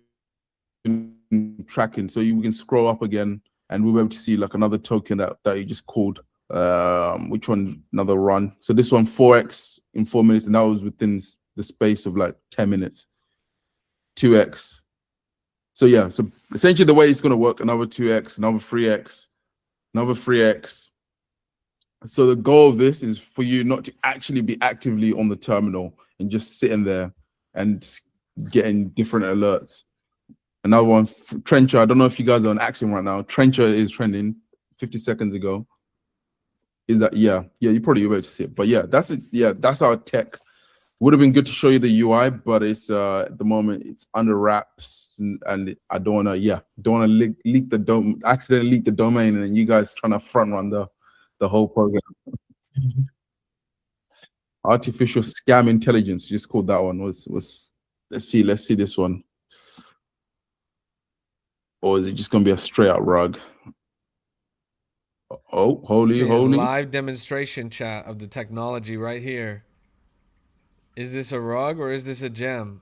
Speaker 2: tracking, so we can scroll up again and we'll be able to see like another token that you just called. Which one? Another run. So this one 4x in 4 minutes, and that was within the space of like 10 minutes. 2x. So yeah, so essentially the way it's going to work, another 2x, another 3x, another 3x. So the goal of this is for you not to actually be actively on the terminal and just sitting there and getting different alerts. Another one, Trencher. I don't know if you guys are on Axiom right now. Trencher is trending 50 seconds ago. Is that yeah, you probably were able to see it. But yeah, that's it. Yeah, that's our tech. Would have been good to show you the UI, but it's at the moment it's under wraps, and I don't wanna leak the accidentally leak the domain, and you guys trying to front run the whole program. Artificial scam intelligence, just called that one. Was let's see this one. Or is it just gonna be a straight out rug? Oh, holy.
Speaker 1: Live demonstration chat of the technology right here. Is this a rug or is this a gem?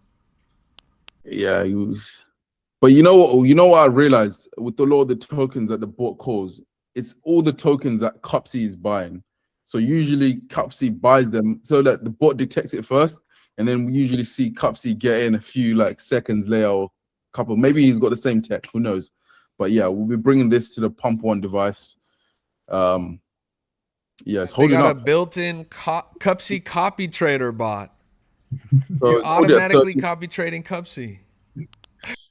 Speaker 2: Yeah, he was. But you know what I realized with the lot of the tokens that the bot calls, it's all the tokens that Cupsy is buying. So usually Cupsy buys them so that the bot detects it first, and then we usually see Cupsy get in a few like seconds later or couple. Maybe he's got the same tech, who knows? But yeah, we'll be bringing this to the Pump One device. Yeah, it's holding
Speaker 1: got
Speaker 2: up.
Speaker 1: a built-in Cupsy copy trader bot.
Speaker 2: So
Speaker 1: You're automatically copy trading Cupsy.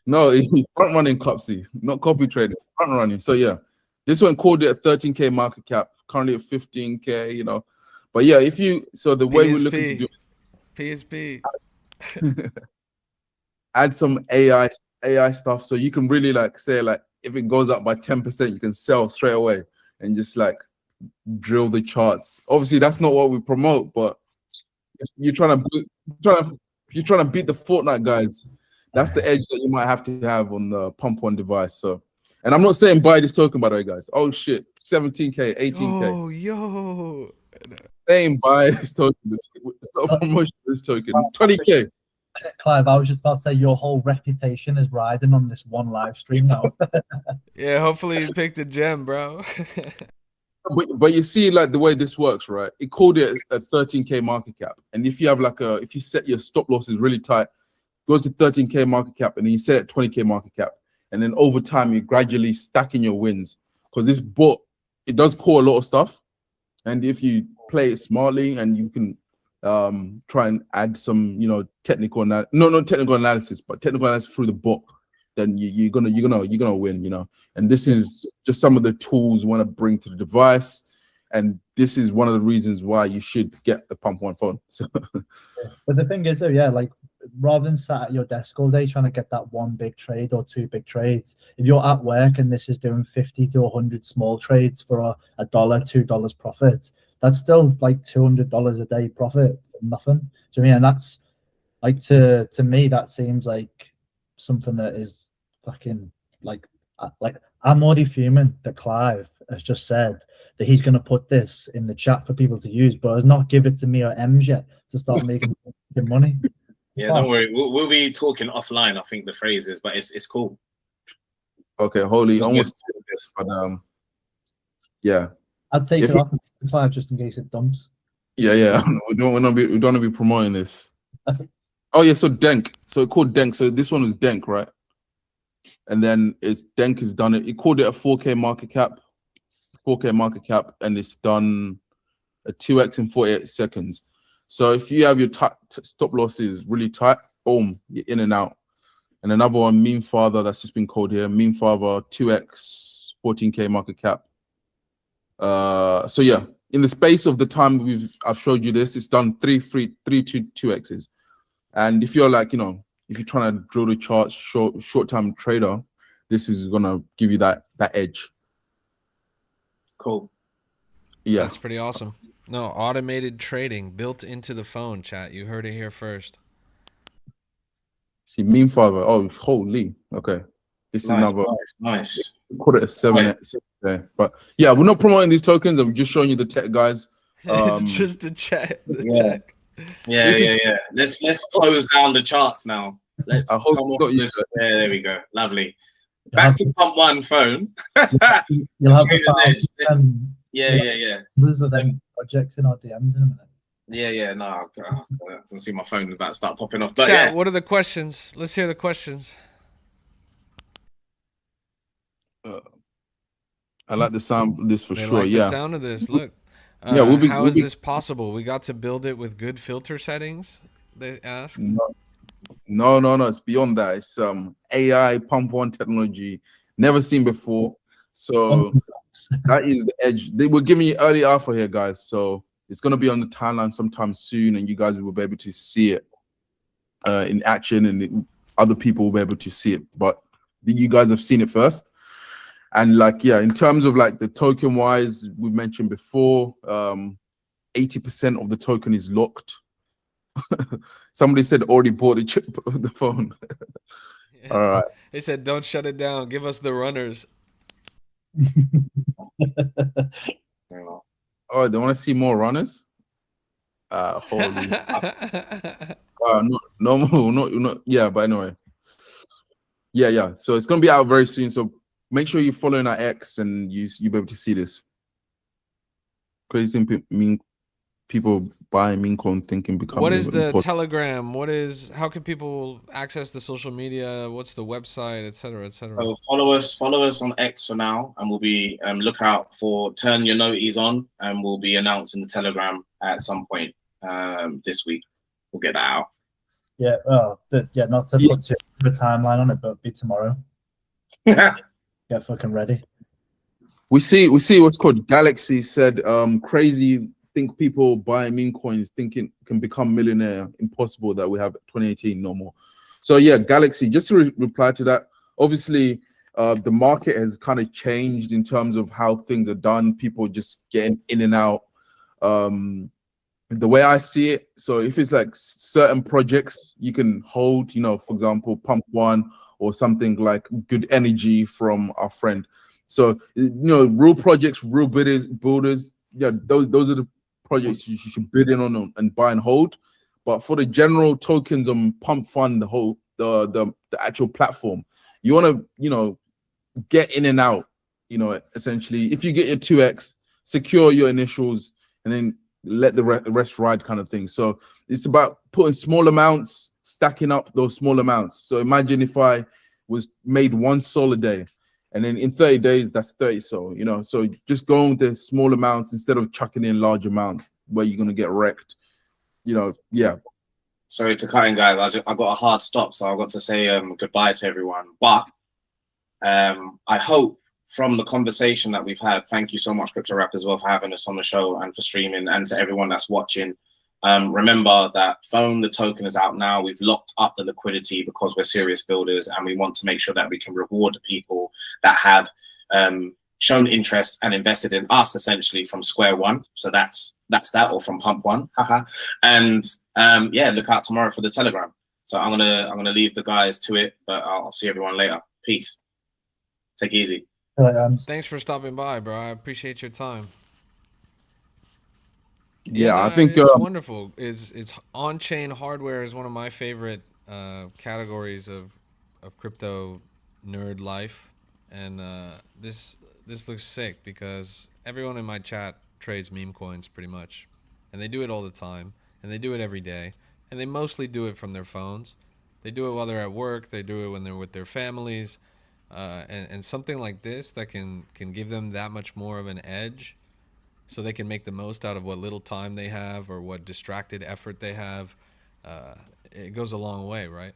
Speaker 2: No, he's front running Cupsy, not copy trading, front running. So yeah, this one called it a 13K market cap, currently at 15K, you know. But yeah, the way we're looking to do
Speaker 1: PSP.
Speaker 2: add some AI stuff, so you can really like say like if it goes up by 10%, you can sell straight away and just like drill the charts. Obviously, that's not what we promote, but if you're trying to beat the Fortnite guys, that's the edge that you might have to have on the Pump One device. So, and I'm not saying buy this token, by the way, guys. Oh shit, 17K, 18K.
Speaker 1: Oh, yo.
Speaker 2: Saying buy this token. Stop promotion this token. 20K.
Speaker 3: Clive, I was just about to say your whole reputation is riding on this one live stream now.
Speaker 1: Yeah, hopefully you picked a gem, bro.
Speaker 2: But you see, like the way this works, right? It called it a 13K market cap, and if you have if you set your stop losses really tight, goes to 13K market cap, and then you set it 20K market cap, and then over time you're gradually stacking your wins, because this bot, it does call a lot of stuff, and if you play it smartly and you can try and add some not technical analysis, but technical analysis through the bot, then you're gonna win, and this is just some of the tools we want to bring to the device, and this is one of the reasons why you should get the Pump One phone. So
Speaker 3: but the thing is though, yeah, like rather than sat at your desk all day trying to get that one big trade or two big trades, if you're at work and this is doing 50 to 100 small trades for a $1, $2 profit, that's still like $200 a day profit for nothing. Do you know what I mean? And that's like to me that seems like something that is fucking like I'm already fuming that Clive has just said that he's going to put this in the chat for people to use, but has not give it to me or Ems yet to start making money.
Speaker 5: Yeah, don't worry. We'll be talking offline. I think the phrase is, but it's cool.
Speaker 2: Okay, holy, almost this, but yeah,
Speaker 3: I'd take it off Clive just in case it dumps.
Speaker 2: Yeah. we don't want to be promoting this. Oh yeah, so Denk. So it called Denk. So this one was Denk, right? And then Denk has done it. It called it a 4K market cap. 4K market cap, and it's done a 2x in 48 seconds. So if you have your stop losses really tight, boom, you're in and out. And another one, Meme Father, that's just been called here. Meme Father, 2x, 14K market cap. So yeah, in the space of the time I've showed you this, it's done 2x's. And if you're like, if you're trying to drill the charts, short-term trader, this is gonna give you that edge.
Speaker 5: Cool.
Speaker 2: Yeah,
Speaker 1: that's pretty awesome. No, automated trading built into the phone, chat. You heard it here first.
Speaker 2: See, Meme Father. Oh, holy. Okay, this is another.
Speaker 5: Nice.
Speaker 2: Put it at 7 there, but yeah, we're not promoting these tokens. I'm just showing you the tech, guys.
Speaker 1: It's just the chat. Tech.
Speaker 5: Yeah. Let's close down the charts now. Let's.
Speaker 2: I hope you got you.
Speaker 5: Yeah, there we go. Lovely. Back to Pump One phone.
Speaker 3: You'll have
Speaker 5: Yeah.
Speaker 3: Those are them projects in our DMs in a minute.
Speaker 5: Yeah. No, I can see my phone about to start popping off. But
Speaker 1: chat, what are the questions? Let's hear the questions.
Speaker 2: I like the sound of this for sure.
Speaker 1: Like the sound of this. Look. How is this possible? We got to build it with good filter settings. They asked.
Speaker 2: No. It's beyond that. It's AI Pump One technology, never seen before. So That is the edge. They were giving you early alpha here, guys. So it's gonna be on the timeline sometime soon, and you guys will be able to see it in action, and other people will be able to see it. But you guys have seen it first. And like, yeah, in terms of like the token wise, we mentioned before, 80% of the token is locked. Somebody said already bought the chip of the phone. All right.
Speaker 1: They said, don't shut it down. Give us the runners.
Speaker 2: Oh, they want to see more runners? Holy. No. Yeah, but anyway. Yeah. So it's going to be out very soon. So make sure you're following our X and you'll be able to see this. Crazy thing, people buying meme coin thinking becoming.
Speaker 1: What is the Telegram? How can people access the social media? What's the website, etc., etc.?
Speaker 5: So follow us on X for now, and we'll be look out for turn your noties on, and we'll be announcing the Telegram at some point this week. We'll get that out.
Speaker 3: Yeah, not to put the timeline on it, but be tomorrow. Get fucking ready.
Speaker 2: We see what's called Galaxy said crazy think people buying meme coins thinking can become millionaire impossible that we have 2018 no more. So yeah, Galaxy, just to reply to that, obviously the market has kind of changed in terms of how things are done, people just getting in and out. The way I see it, so if it's like certain projects you can hold, for example, Pump One or something like Good Energy from our friend. So real projects, real builders, yeah, those are the projects you should bid in on and buy and hold. But for the general tokens on Pump Fund, the actual platform, you want to get in and out. Essentially, if you get your 2x, secure your initials, and then let the rest ride, kind of thing. So it's about putting small amounts, stacking up those small amounts. So imagine if I was made 1 sol a day, and then in 30 days, that's 30 sol, so just going with the small amounts instead of chucking in large amounts where you're going to get wrecked, yeah.
Speaker 5: Sorry to cut in, guys. I got a hard stop, so I've got to say goodbye to everyone. But I hope from the conversation that we've had, thank you so much, Crypto Rap, as well, for having us on the show and for streaming, and to everyone that's watching. Remember that the token is out now. We've locked up the liquidity because we're serious builders, and we want to make sure that we can reward the people that have shown interest and invested in us, essentially from square one. So that's that, or from Pump One. And yeah, look out tomorrow for the Telegram. So I'm gonna leave the guys to it, but I'll see everyone later. Peace. Take it easy.
Speaker 1: Thanks for stopping by, bro. I appreciate your time.
Speaker 2: Yeah, I think
Speaker 1: it's wonderful. It's on-chain hardware is one of my favorite categories of crypto nerd life, and this looks sick because everyone in my chat trades meme coins pretty much, and they do it all the time, and they do it every day, and they mostly do it from their phones. They do it while they're at work. They do it when they're with their families, and something like this that can give them that much more of an edge, so they can make the most out of what little time they have or what distracted effort they have. It goes a long way, right?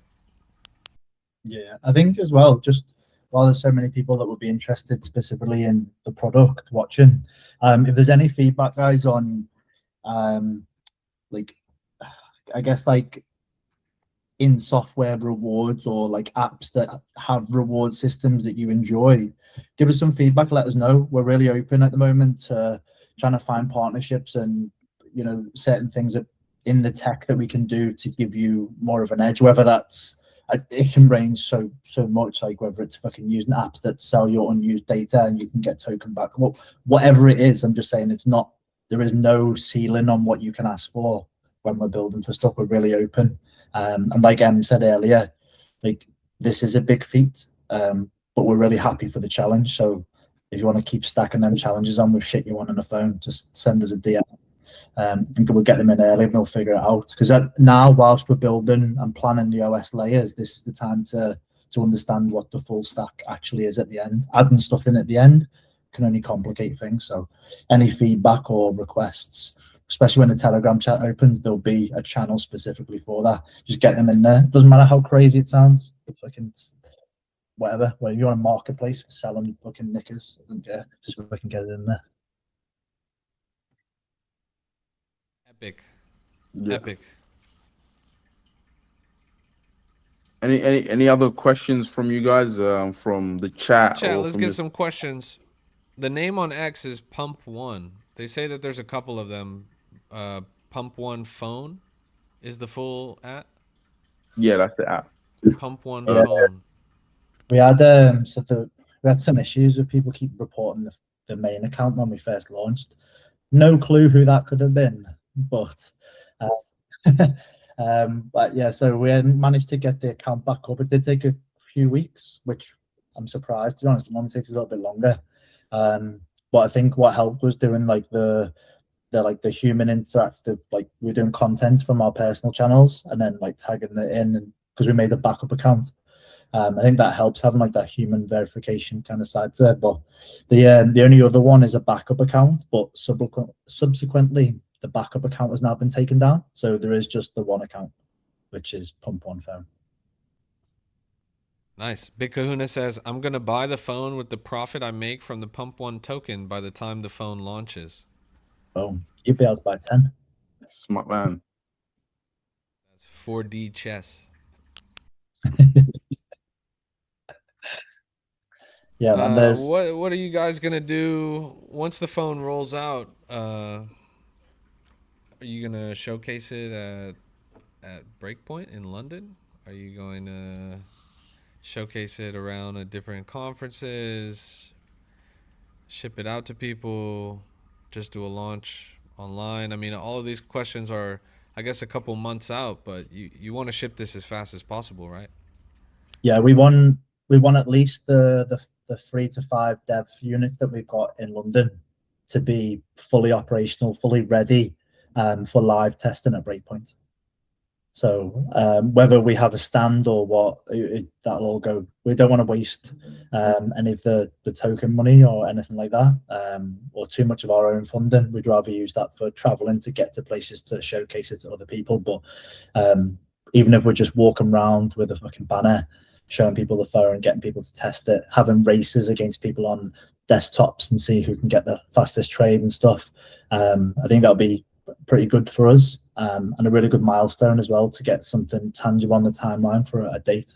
Speaker 3: Yeah, I think as well, just while there's so many people that would be interested specifically in the product watching, if there's any feedback, guys, on like, I guess like in software rewards or like apps that have reward systems that you enjoy, give us some feedback, let us know. We're really open at the moment to trying to find partnerships and certain things in the tech that we can do to give you more of an edge, whether that's it can range so much, like whether it's fucking using apps that sell your unused data and you can get token back, whatever it is. I'm just saying there is no ceiling on what you can ask for when we're building for stuff. We're really open, and like Em said earlier, like this is a big feat, but we're really happy for the challenge. So if you want to keep stacking them challenges on with shit you want on the phone, just send us a DM. And we'll get them in early and we'll figure it out. Because now, whilst we're building and planning the OS layers, this is the time to understand what the full stack actually is at the end. Adding stuff in at the end can only complicate things. So any feedback or requests, especially when the Telegram chat opens, there'll be a channel specifically for that. Just get them in there. Doesn't matter how crazy it sounds. whatever, where you're on a marketplace for selling fucking knickers, and just so we can get it in there.
Speaker 1: Epic.
Speaker 2: Yeah.
Speaker 1: Epic.
Speaker 2: Any other questions from you guys from the chat
Speaker 1: Chat,
Speaker 2: or
Speaker 1: let's
Speaker 2: from
Speaker 1: get
Speaker 2: this?
Speaker 1: some questions. The name on X is Pump One. They say that there's a couple of them. Pump One Phone is the full at.
Speaker 2: Yeah, that's the app.
Speaker 1: Pump One
Speaker 3: Yeah.
Speaker 1: Phone.
Speaker 3: We had we had some issues with people keep reporting the main account when we first launched. No clue who that could have been, but but yeah, so we managed to get the account back up. It did take a few weeks, which I'm surprised, to be honest. It normally takes a little bit longer. But I think what helped was doing like the human interactive, like we're doing content from our personal channels and then like tagging it in, because we made a backup account. I think that helps having like that human verification kind of side to it. But the only other one is a backup account, but subsequently the backup account has now been taken down. So there is just the one account, which is Pump One Phone.
Speaker 1: Nice. Big Kahuna says, I'm going to buy the phone with the profit I make from the Pump One token by the time the phone launches.
Speaker 3: Boom. You'd be able to buy 10.
Speaker 2: Smart man.
Speaker 1: That's 4D chess.
Speaker 3: Yeah, man. There's
Speaker 1: what are you guys going to do once the phone rolls out? Are you going to showcase it at Breakpoint in London? Are you going to showcase it around at different conferences? Ship it out to people? Just do a launch online? I mean, all of these questions are, I guess, a couple months out, but you want to ship this as fast as possible, right?
Speaker 3: Yeah, we want at least the 3 to 5 dev units that we've got in London to be fully operational, fully ready for live testing at Breakpoint. So whether we have a stand or what, that'll all go. We don't want to waste any of the token money or anything like that, or too much of our own funding. We'd rather use that for traveling to get to places to showcase it to other people. But even if we're just walking around with a fucking banner, showing people the phone, getting people to test it, having races against people on desktops and see who can get the fastest trade and stuff, I think that'll be pretty good for us, and a really good milestone as well to get something tangible on the timeline for a date.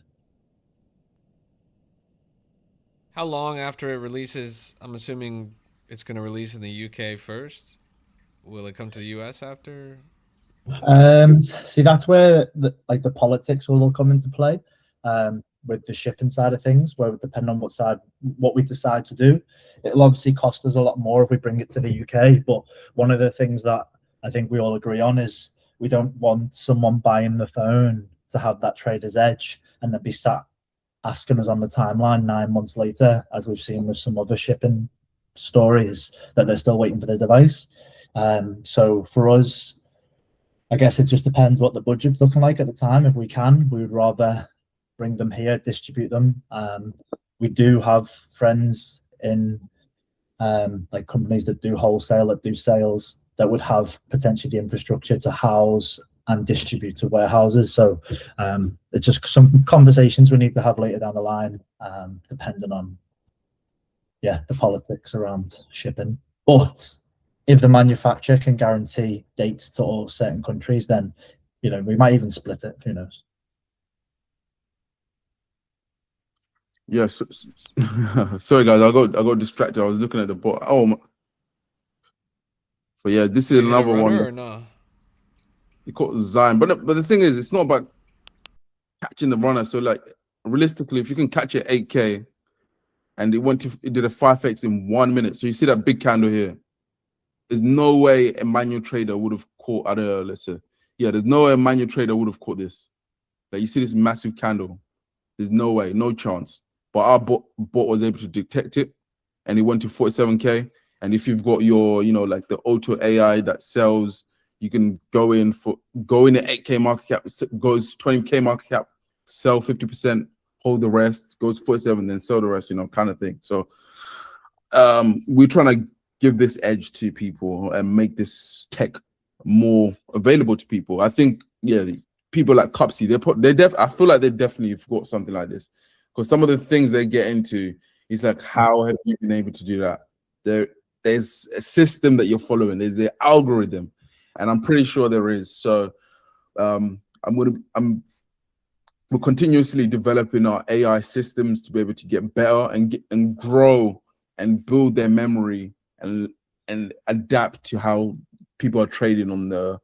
Speaker 1: How long after it releases? I'm assuming it's going to release in the UK first. Will it come to the US after?
Speaker 3: See, that's where the politics will all come into play, with the shipping side of things, where depending on what we decide to do, it'll obviously cost us a lot more if we bring it to the UK. But one of the things that I think we all agree on is we don't want someone buying the phone to have that trader's edge and then be sat asking us on the timeline 9 months later, as we've seen with some other shipping stories, that they're still waiting for the device. So for us, I guess it just depends what the budget's looking like at the time. If we can, we would rather bring them here, distribute them. We do have friends in like companies that do wholesale, that do sales, that would have potentially the infrastructure to house and distribute to warehouses. So it's just some conversations we need to have later down the line, depending on the politics around shipping. But if the manufacturer can guarantee dates to all certain countries, then we might even split it. Who knows?
Speaker 2: Yes. Sorry guys, I got distracted. I was looking at the bot. But yeah, this is another one.
Speaker 1: Or no?
Speaker 2: You caught Zion, but the thing is, it's not about catching the runner. So like realistically, if you can catch it 8K, and it did a 5x in 1 minute. So you see that big candle here. There's no way a manual trader would have caught. I don't know. Let's say, there's no way a manual trader would have caught this. Like you see this massive candle. There's no way, no chance. But our bot was able to detect it, and it went to 47K. And if you've got your, like the auto AI that sells, you can go in at 8K market cap, goes 20K market cap, sell 50%, hold the rest, goes 47, then sell the rest, kind of thing. So we're trying to give this edge to people and make this tech more available to people. I think, people like Cupsy, I feel like they definitely have got something like this. because some of the things they get into, it's like, how have you been able to do that? There's a system that you're following. There's an algorithm, and I'm pretty sure there is. So we're continuously developing our AI systems to be able to get better and grow and build their memory and adapt to how people are trading on the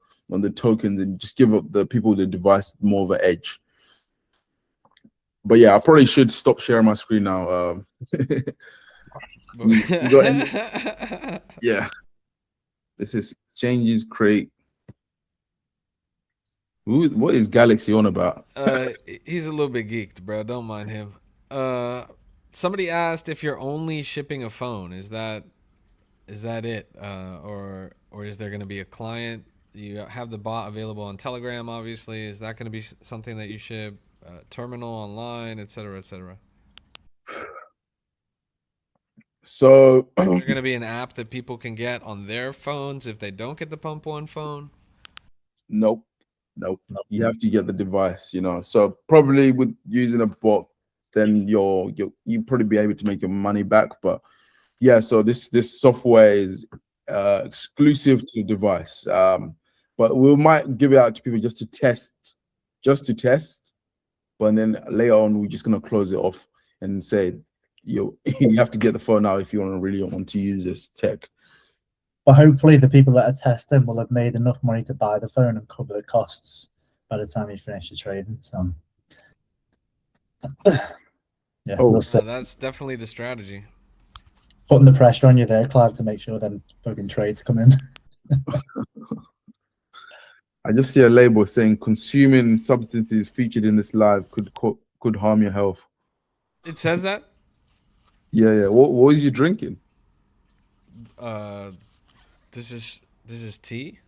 Speaker 2: tokens, and just give up the people with the device more of an edge. But yeah, I probably should stop sharing my screen now. You got any? Yeah, this is changes create. What is Galaxy on about?
Speaker 1: He's a little bit geeked, bro. Don't mind him. Somebody asked if you're only shipping a phone. Is that it? Or is there going to be a client? You have the bot available on Telegram, obviously. Is that going to be something that you ship? Terminal, online, etc., etc.
Speaker 2: So
Speaker 1: is there going to be an app that people can get on their phones if they don't get the Pump One phone?
Speaker 2: Nope. You have to get the device, you know. So probably with using a bot, then you probably be able to make your money back. But yeah, so this software is exclusive to the device. But we might give it out to people just to test. But then later on, we're just gonna close it off and say you have to get the phone out if you really want to use this tech.
Speaker 3: But hopefully the people that are testing will have made enough money to buy the phone and cover the costs by the time you finish the trading. So yeah, we'll see.
Speaker 1: That's definitely the strategy.
Speaker 3: Putting the pressure on you there, Clive, to make sure them fucking trades come in.
Speaker 2: I just see a label saying consuming substances featured in this live could harm your health.
Speaker 1: It says that?
Speaker 2: Yeah. What was you drinking?
Speaker 1: This is tea.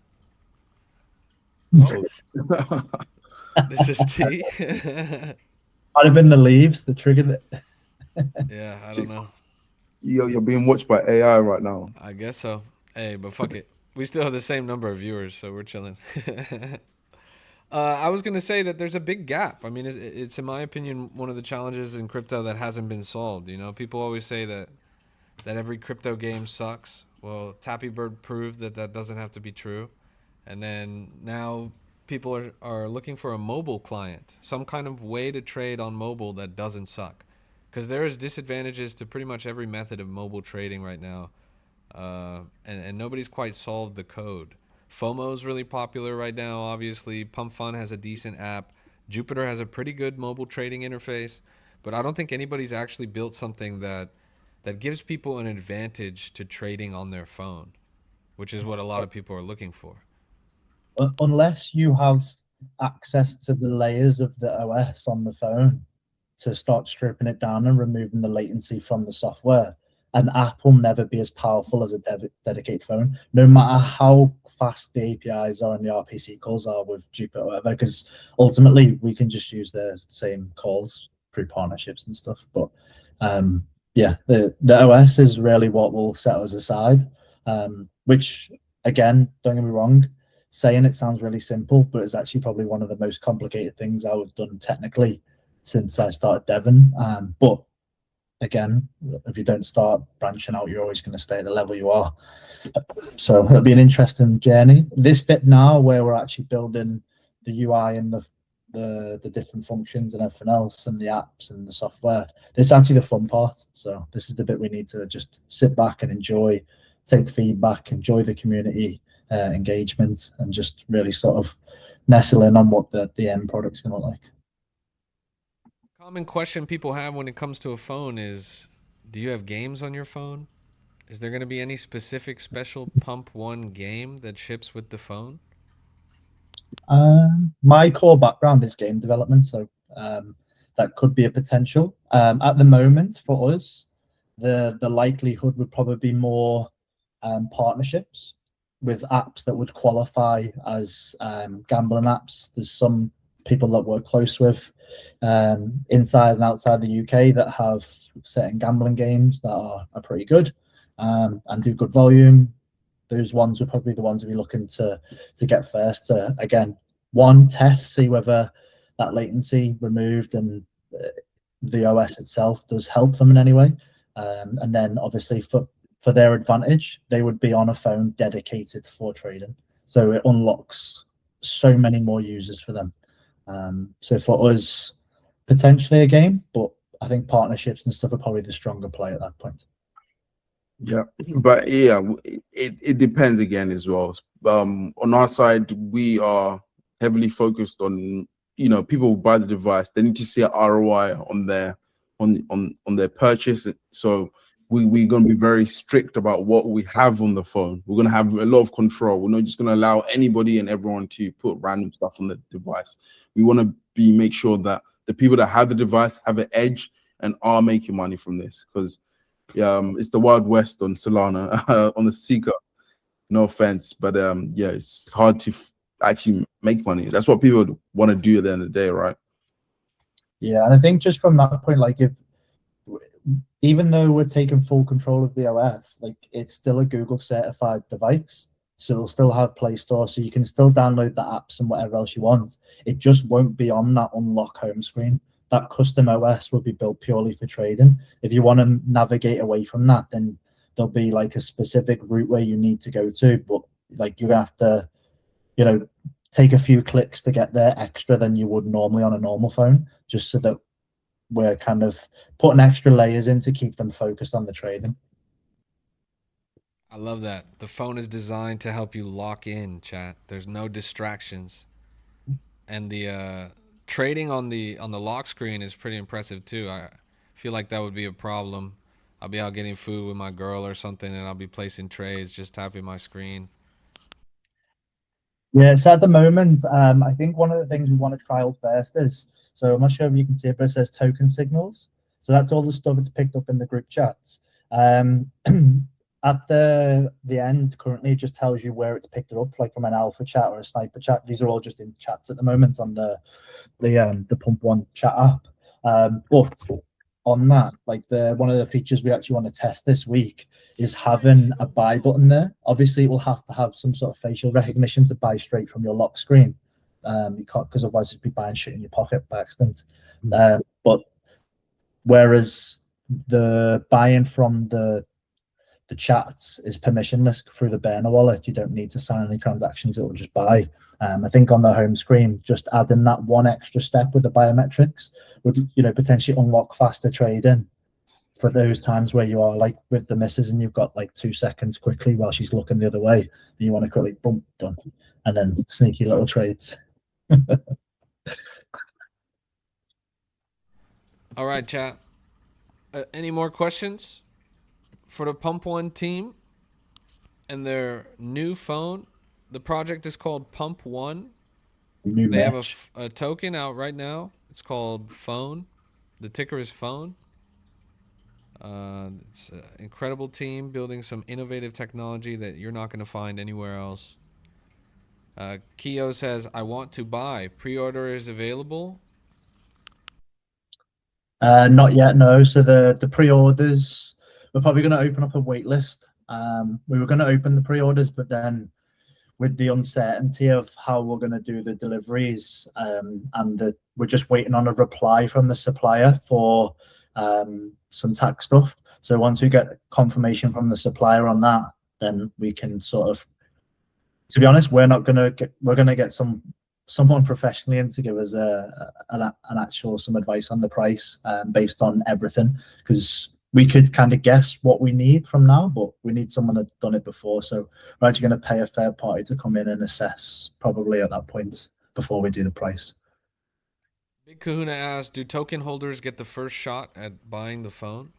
Speaker 2: Oh.
Speaker 1: This is tea.
Speaker 3: Might have been the leaves that triggered it.
Speaker 1: Yeah, I don't know.
Speaker 2: You're being watched by AI right now.
Speaker 1: I guess so. Hey, but fuck it. We still have the same number of viewers, so we're chilling. I was gonna say that there's a big gap. I mean, it's in my opinion one of the challenges in crypto that hasn't been solved. You know, people always say that every crypto game sucks. Well, Tappy Bird proved that doesn't have to be true. And then now people are looking for a mobile client, some kind of way to trade on mobile that doesn't suck. Because there is disadvantages to pretty much every method of mobile trading right now. And nobody's quite solved the code. FOMO is really popular right now, obviously. Pump Fun has a decent app. Jupiter has a pretty good mobile trading interface. But I don't think anybody's actually built something that gives people an advantage to trading on their phone, which is what a lot of people are looking for.
Speaker 3: Unless you have access to the layers of the OS on the phone to start stripping it down and removing the latency from the software, an app will never be as powerful as a dedicated phone, no matter how fast the APIs are and the RPC calls are with Jupiter or whatever, because ultimately we can just use the same calls through partnerships and stuff. But yeah, the OS is really what will set us aside, which, again, don't get me wrong, saying it sounds really simple, but it's actually probably one of the most complicated things I've done technically since I started Devon. But again, if you don't start branching out, you're always going to stay at the level you are. So it'll be an interesting journey. This bit now where we're actually building the UI and the different functions and everything else and the apps and the software, this is actually the fun part. So this is the bit we need to just sit back and enjoy, take feedback, enjoy the community engagement, and just really sort of nestle in on what the end product's going to look like.
Speaker 1: Common question people have when it comes to a phone is, do you have games on your phone? Is there going to be any specific special Pump One game that ships with the phone?
Speaker 3: My core background is game development, so that could be a potential. At the moment, for us, the likelihood would probably be more partnerships with apps that would qualify as gambling apps. There's some people that we're close with inside and outside the UK that have certain gambling games that are pretty good and do good volume. Those ones are probably the ones we're looking to get first to, again, one, test, see whether that latency removed and the OS itself does help them in any way. And then obviously for their advantage, they would be on a phone dedicated for trading. So it unlocks so many more users for them. So for us, potentially a game, but I think partnerships and stuff are probably the stronger play at that point.
Speaker 2: Yeah, but yeah, it depends again as well. On our side, we are heavily focused on, you know, people buy the device, they need to see an ROI on their purchase. So we're going to be very strict about what we have on the phone. We're going to have a lot of control. We're not just going to allow anybody and everyone to put random stuff on the device. We want to make sure that the people that have the device have an edge and are making money from this, because it's the Wild West on Solana, on the Seeker. No offense, but yeah, it's hard to actually make money. That's what people want to do at the end of the day, right?
Speaker 3: Yeah, and I think just from that point, like, even though we're taking full control of the OS, like, it's still a Google certified device, so it'll still have Play Store, so you can still download the apps and whatever else you want. It just won't be on that unlock home screen. That custom OS will be built purely for trading. If you want to navigate away from that, then there'll be like a specific route where you need to go to, but like, you're gonna have to, you know, take a few clicks to get there extra than you would normally on a normal phone, just so that we're kind of putting extra layers in to keep them focused on the trading.
Speaker 1: I love that. The phone is designed to help you lock in, chat. There's no distractions. And the trading on the lock screen is pretty impressive too. I feel like that would be a problem. I'll be out getting food with my girl or something, and I'll be placing trades, just tapping my screen.
Speaker 3: Yeah, so at the moment, I think one of the things we want to trial first is, so I'm not sure if you can see it, but it says token signals. So that's all the stuff it's picked up in the group chats. At the end, currently, it just tells you where it's picked it up, like from an alpha chat or a sniper chat. These are all just in chats at the moment on the Pump One chat app. But on that, like, one of the features we actually want to test this week is having a buy button there. Obviously, it will have to have some sort of facial recognition to buy straight from your lock screen. You can't, because otherwise you'd be buying shit in your pocket by accident. But whereas the buying from the chats is permissionless through the burner wallet, you don't need to sign any transactions, it will just buy. I think on the home screen, just adding that one extra step with the biometrics would, you know, potentially unlock faster trading for those times where you are like with the missus and you've got like 2 seconds quickly while she's looking the other way, and you want to quickly boom, done, and then sneaky little trades.
Speaker 1: All right, chat. Any more questions for the Pump One team and their new phone? The project is called Pump One. They have a token out right now. It's called Phone. The ticker is Phone. It's an incredible team building some innovative technology that you're not going to find anywhere else. Keo says, I want to buy. Pre-order is available.
Speaker 3: Not yet, no. So the pre-orders, we're probably going to open up a wait list. We were going to open the pre-orders, but then with the uncertainty of how we're going to do the deliveries, we're just waiting on a reply from the supplier for some tax stuff. So once we get confirmation from the supplier on that, then we can sort of, to be honest, we're going to get someone professionally in to give us some advice on the price based on everything, because we could kind of guess what we need from now, but we need someone that's done it before. So we're actually going to pay a third party to come in and assess probably at that point before we do the price.
Speaker 1: Big Kahuna asked, do token holders get the first shot at buying the phone?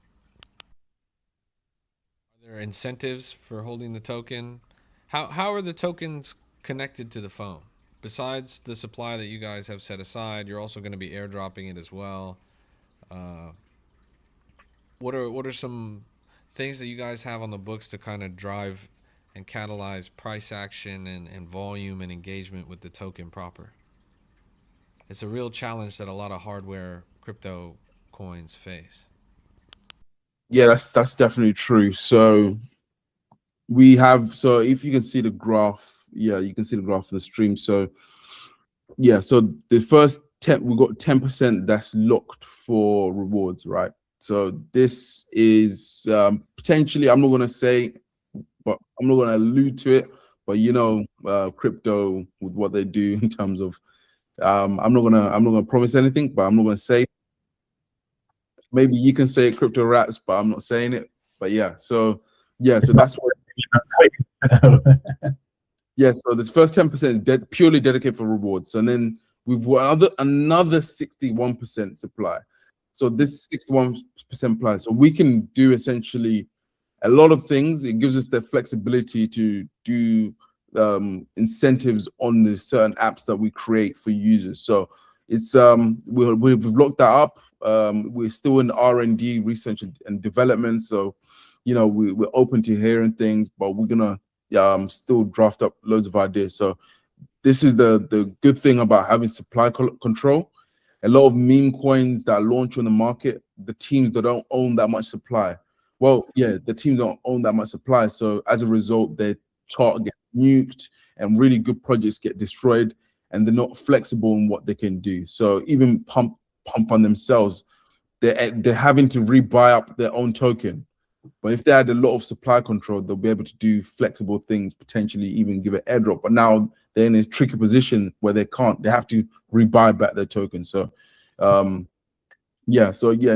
Speaker 1: Are there incentives for holding the token? How are the tokens connected to the phone? Besides the supply that you guys have set aside, you're also going to be airdropping it as well. What are some things that you guys have on the books to kind of drive and catalyze price action and volume and engagement with the token proper? It's a real challenge that a lot of hardware crypto coins face.
Speaker 2: Yeah, that's definitely true. So if you can see the graph, yeah, you can see the graph in the stream. So yeah, so the first we've got 10% that's locked for rewards, right? So this is potentially, I'm not going to say, but I'm not going to allude to it, but you know, crypto with what they do in terms of, I'm not gonna promise anything, but I'm not gonna say. Maybe you can say crypto raps, but I'm not saying it. But yeah, so that's what. Yeah, so this first 10% is purely dedicated for rewards, and then we've got another 61% supply. So this 61% supply, so we can do essentially a lot of things. It gives us the flexibility to do incentives on the certain apps that we create for users. So it's we've locked that up. We're still in R&D, research and development. So you know we're open to hearing things, but we're gonna still draft up loads of ideas. So this is the good thing about having supply control. A lot of meme coins that launch on the market, the teams that don't own that much supply. Well, yeah, the teams don't own that much supply. So as a result, their chart gets nuked and really good projects get destroyed, and they're not flexible in what they can do. So even pump on themselves, they're having to rebuy up their own token. But if they had a lot of supply control, they'll be able to do flexible things, potentially even give an airdrop. But now they're in a tricky position where they can't. They have to rebuy back their token. So, in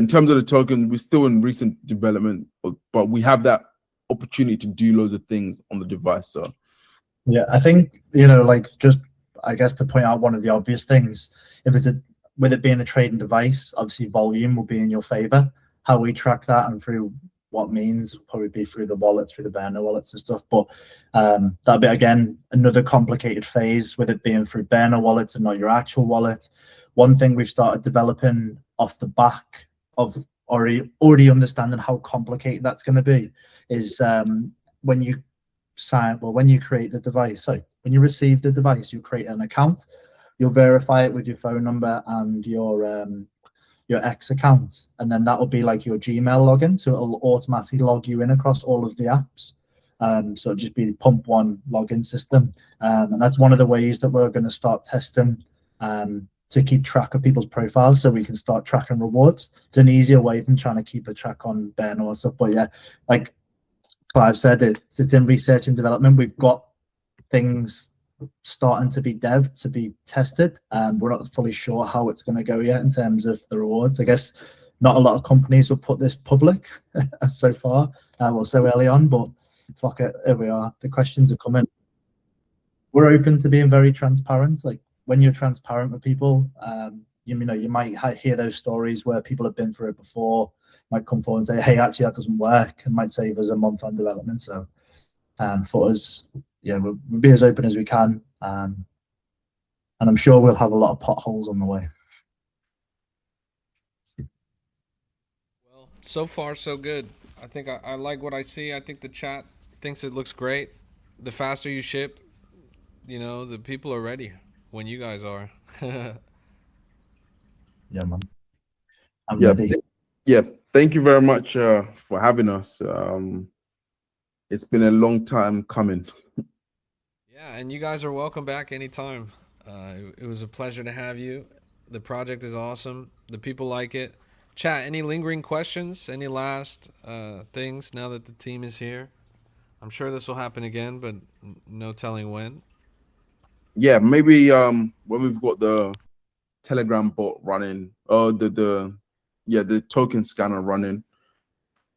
Speaker 2: terms of the token, we're still in recent development, but we have that opportunity to do loads of things on the device. So,
Speaker 3: yeah, I think, you know, like, just I guess to point out one of the obvious things, if it's with it being a trading device, obviously volume will be in your favor. How we track that and through what means probably be through the wallets, through the Bear wallets and stuff. But that'll be, again, another complicated phase with it being through Bear wallets and not your actual wallet. One thing we've started developing off the back of already understanding how complicated that's going to be is when you create the device. So when you receive the device, you create an account. You'll verify it with your phone number and your X account, and then that will be like your Gmail login, so it'll automatically log you in across all of the apps. So it'll just be the Pump One login system, and that's one of the ways that we're going to start testing to keep track of people's profiles, so we can start tracking rewards. It's an easier way than trying to keep a track on Ben or stuff. But yeah, like Clive said, it's in research and development. We've got things starting to be tested, and we're not fully sure how it's going to go yet in terms of the rewards. I guess not a lot of companies will put this public so far, so early on, but fuck it, here we are. The questions are coming. We're open to being very transparent. Like, when you're transparent with people, you know, you might hear those stories where people have been through it before, might come forward and say, hey, actually that doesn't work, and might save us a month on development. So for us, yeah, we'll be as open as we can, and I'm sure we'll have a lot of potholes on the way.
Speaker 1: Well, so far so good. I think I like what I see. I think the chat thinks it looks great. The faster you ship, you know, the people are ready when you guys are.
Speaker 3: Yeah, man. I'm ready.
Speaker 2: Thank you very much for having us. It's been a long time coming.
Speaker 1: Yeah, and you guys are welcome back anytime. It was a pleasure to have you. The project is awesome. The people like it. Chat, any lingering questions? Any last things now that the team is here? I'm sure this will happen again, but no telling when.
Speaker 2: Yeah, maybe when we've got the Telegram bot running, or the token scanner running,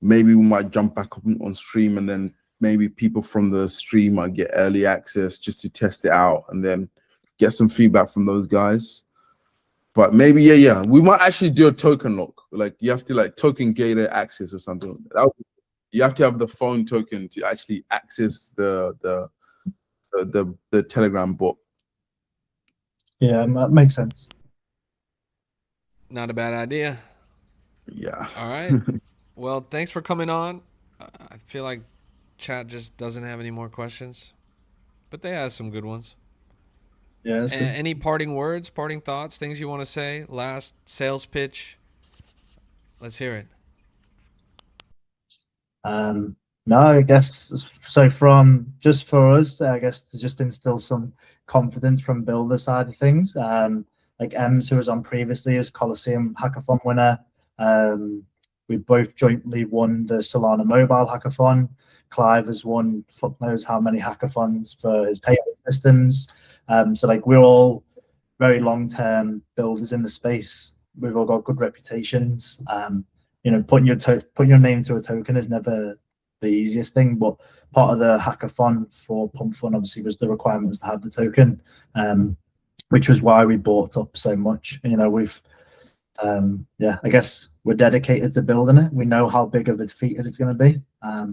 Speaker 2: maybe we might jump back on stream, and then maybe people from the stream might get early access just to test it out and then get some feedback from those guys. But maybe, we might actually do a token lock. Like, you have to like token gated access or something. You have to have the phone token to actually access the Telegram bot.
Speaker 3: Yeah, that makes sense.
Speaker 1: Not a bad idea.
Speaker 2: Yeah.
Speaker 1: All right. Well, thanks for coming on. I feel like chat just doesn't have any more questions, but they have some good ones.
Speaker 3: Yeah. That's good.
Speaker 1: Any parting words, parting thoughts, things you want to say? Last sales pitch. Let's hear it.
Speaker 3: No, I guess so. For us, I guess, to just instill some confidence from builder side of things. like Ems, who was on previously as Coliseum Hackathon winner. We both jointly won the Solana Mobile Hackathon. Clive has won fuck knows how many hackathons for his payment systems. So like we're all very long-term builders in the space. We've all got good reputations. You know, putting your name to a token is never the easiest thing, but part of the hackathon for Pump Fun obviously was the requirement was to have the token, which was why we bought up so much. You know, we've yeah, I guess we're dedicated to building it. We know how big of a feat it's going to be,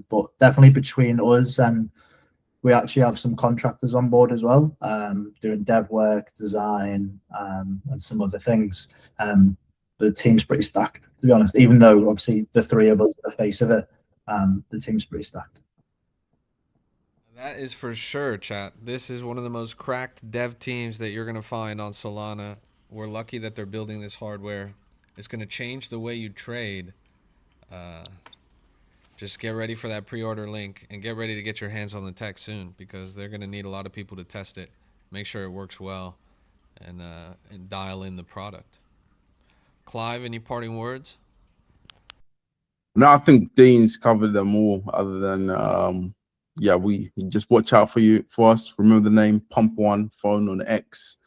Speaker 3: but definitely between us and we actually have some contractors on board as well, doing dev work, design, and some other things. The team's pretty stacked, to be honest. Even though obviously the three of us are the face of it, the team's pretty stacked.
Speaker 1: That is for sure, chat. This is one of the most cracked dev teams that you're going to find on Solana. We're lucky that they're building this hardware. It's going to change the way you trade. Just get ready for that pre-order link and get ready to get your hands on the tech soon, because they're going to need a lot of people to test it, make sure it works well, and dial in the product. Clive, any parting words?
Speaker 2: No, I think Dean's covered them all. Other than yeah, we just watch out for us. Remember the name Pump One Phone on X,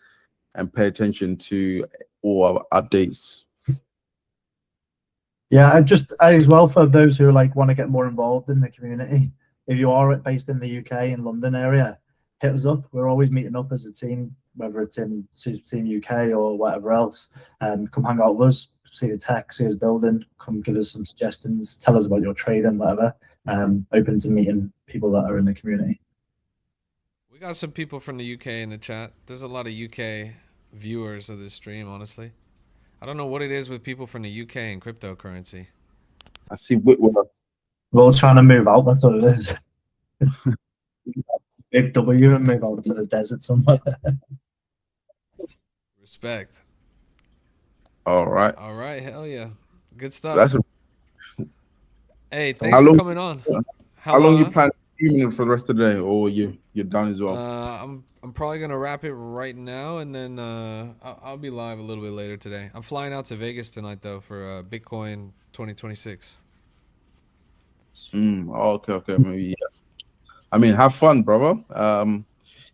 Speaker 2: and pay attention to all our updates.
Speaker 3: Yeah, just as well for those who like want to get more involved in the community. If you are based in the UK and London area, hit us up. We're always meeting up as a team, whether it's in Team UK or whatever else. Come hang out with us, see the tech, see us building. Come give us some suggestions. Tell us about your trading, whatever. Open to meeting people that are in the community.
Speaker 1: We got some people from the UK in the chat. There's a lot of UK viewers of this stream, honestly. I don't know what it is with people from the UK and cryptocurrency.
Speaker 2: I see Whitworth.
Speaker 3: We're all trying to move out. That's what it is. Big W and move out to the desert somewhere.
Speaker 1: Respect.
Speaker 2: All right.
Speaker 1: All right. Hell yeah. Good stuff.
Speaker 2: That's
Speaker 1: hey, thanks for coming on.
Speaker 2: How long you plan streaming for the rest of the day, or you're done as well?
Speaker 1: I'm probably gonna wrap it right now, and then I'll be live a little bit later today. I'm flying out to Vegas tonight though for Bitcoin 2026.
Speaker 2: Okay, maybe. Yeah. I mean, have fun, brother.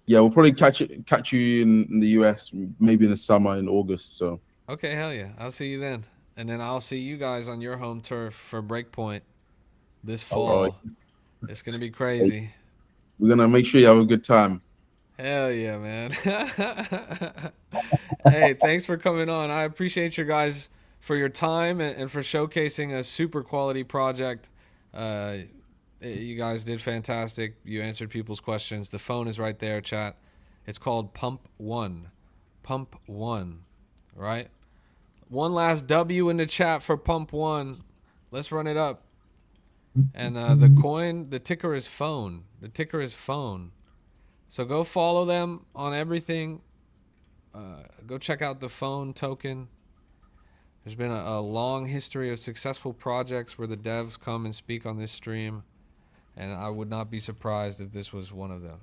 Speaker 2: Yeah, we'll probably catch you in the US, maybe in the summer in August. So.
Speaker 1: Okay, hell yeah. I'll see you then, and then I'll see you guys on your home turf for Breakpoint this fall. It's gonna be crazy.
Speaker 2: We're gonna make sure you have a good time.
Speaker 1: Hell yeah, man. Hey, thanks for coming on. I appreciate you guys for your time and for showcasing a super quality project. You guys did fantastic. You answered people's questions. The phone is right there, chat. It's called Pump One. Pump One, right? One last W in the chat for Pump One. Let's run it up. And the coin, the ticker is phone. The ticker is phone. So go follow them on everything. Go check out the phone token. There's been a long history of successful projects where the devs come and speak on this stream, and I would not be surprised if this was one of them.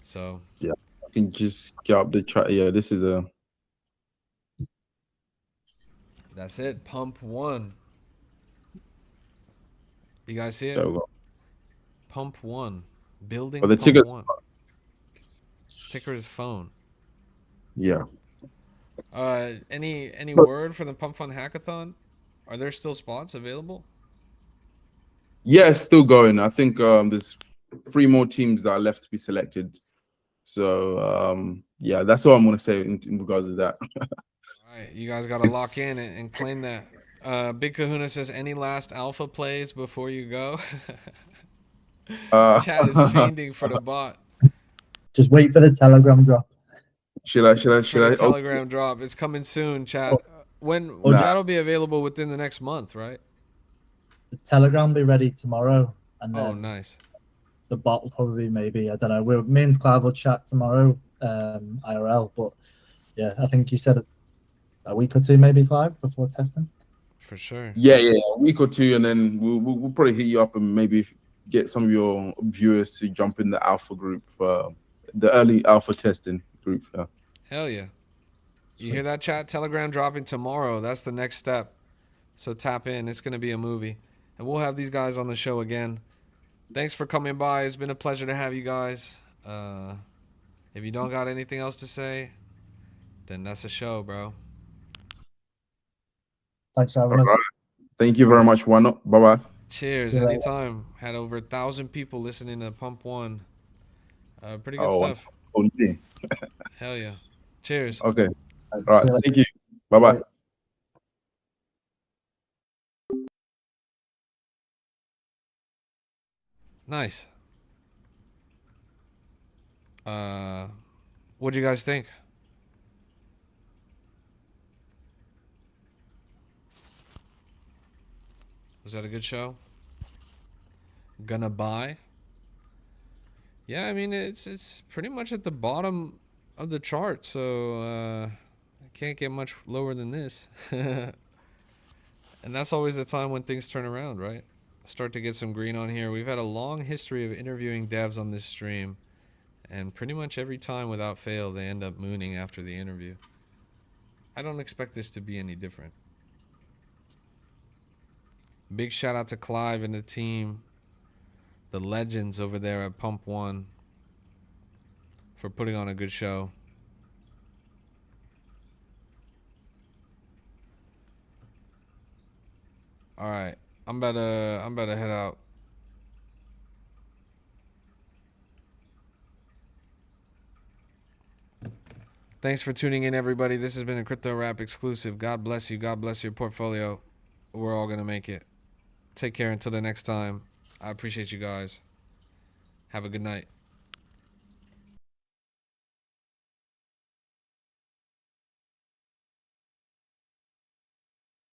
Speaker 1: So
Speaker 2: yeah, I can just get up the chat. Yeah, this is
Speaker 1: that's it. Pump One. You guys see it?
Speaker 2: So,
Speaker 1: Pump One. Building
Speaker 2: the
Speaker 1: Pump One. Ticker is phone.
Speaker 2: Yeah.
Speaker 1: Any word for the Pump Fun Hackathon? Are there still spots available?
Speaker 2: Yeah, it's still going. I think there's 3 more teams that are left to be selected. So yeah, that's all I'm gonna say in regards to that.
Speaker 1: All right, you guys got to lock in and claim that. Big Kahuna says, any last alpha plays before you go? Chat is fiending for the bot.
Speaker 3: Just wait for the Telegram drop.
Speaker 2: Should I?
Speaker 1: Telegram drop. It's coming soon, chat. That'll be available within the next month, right?
Speaker 3: The Telegram will be ready tomorrow, and then
Speaker 1: nice.
Speaker 3: The bot will probably maybe, I don't know. Me and Clive will chat tomorrow, IRL. But yeah, I think you said a week or 2 maybe, Clive, before testing.
Speaker 1: For sure.
Speaker 2: Yeah, a week or 2, and then we'll probably hit you up and maybe get some of your viewers to jump in the alpha group, the early alpha testing group.
Speaker 1: Hell yeah. You hear that, chat? Telegram dropping tomorrow. That's the next step. So tap in. It's going to be a movie. And we'll have these guys on the show again. Thanks for coming by. It's been a pleasure to have you guys. If you don't got anything else to say, then that's a show, bro.
Speaker 3: Thanks for having us.
Speaker 2: Thank you very much, Ynot. Bye-bye.
Speaker 1: Cheers.
Speaker 3: See you later.
Speaker 1: Anytime. Had over 1,000 people listening to Pump One. Pretty good
Speaker 2: Oh,
Speaker 1: stuff.
Speaker 2: wonderful.
Speaker 1: Hell yeah. Cheers.
Speaker 2: Okay. All
Speaker 3: See
Speaker 2: right.
Speaker 3: you later.
Speaker 2: Thank you. Bye-bye.
Speaker 3: Bye.
Speaker 1: Nice. What'd you guys think? Was that a good show? Gonna buy? Yeah, I mean it's pretty much at the bottom of the chart, so I can't get much lower than this. And that's always the time when things turn around, right? Start to get some green on here. We've had a long history of interviewing devs on this stream, and pretty much every time without fail they end up mooning after the interview. I don't expect this to be any different. Big shout out to Clive and the team, the legends over there at Pump One, for putting on a good show. All right, I'm about to head out. Thanks for tuning in, everybody. This has been a Crypto Rap exclusive. God bless you. God bless your portfolio. We're all gonna make it. Take care until the next time. I appreciate you guys. Have a good night.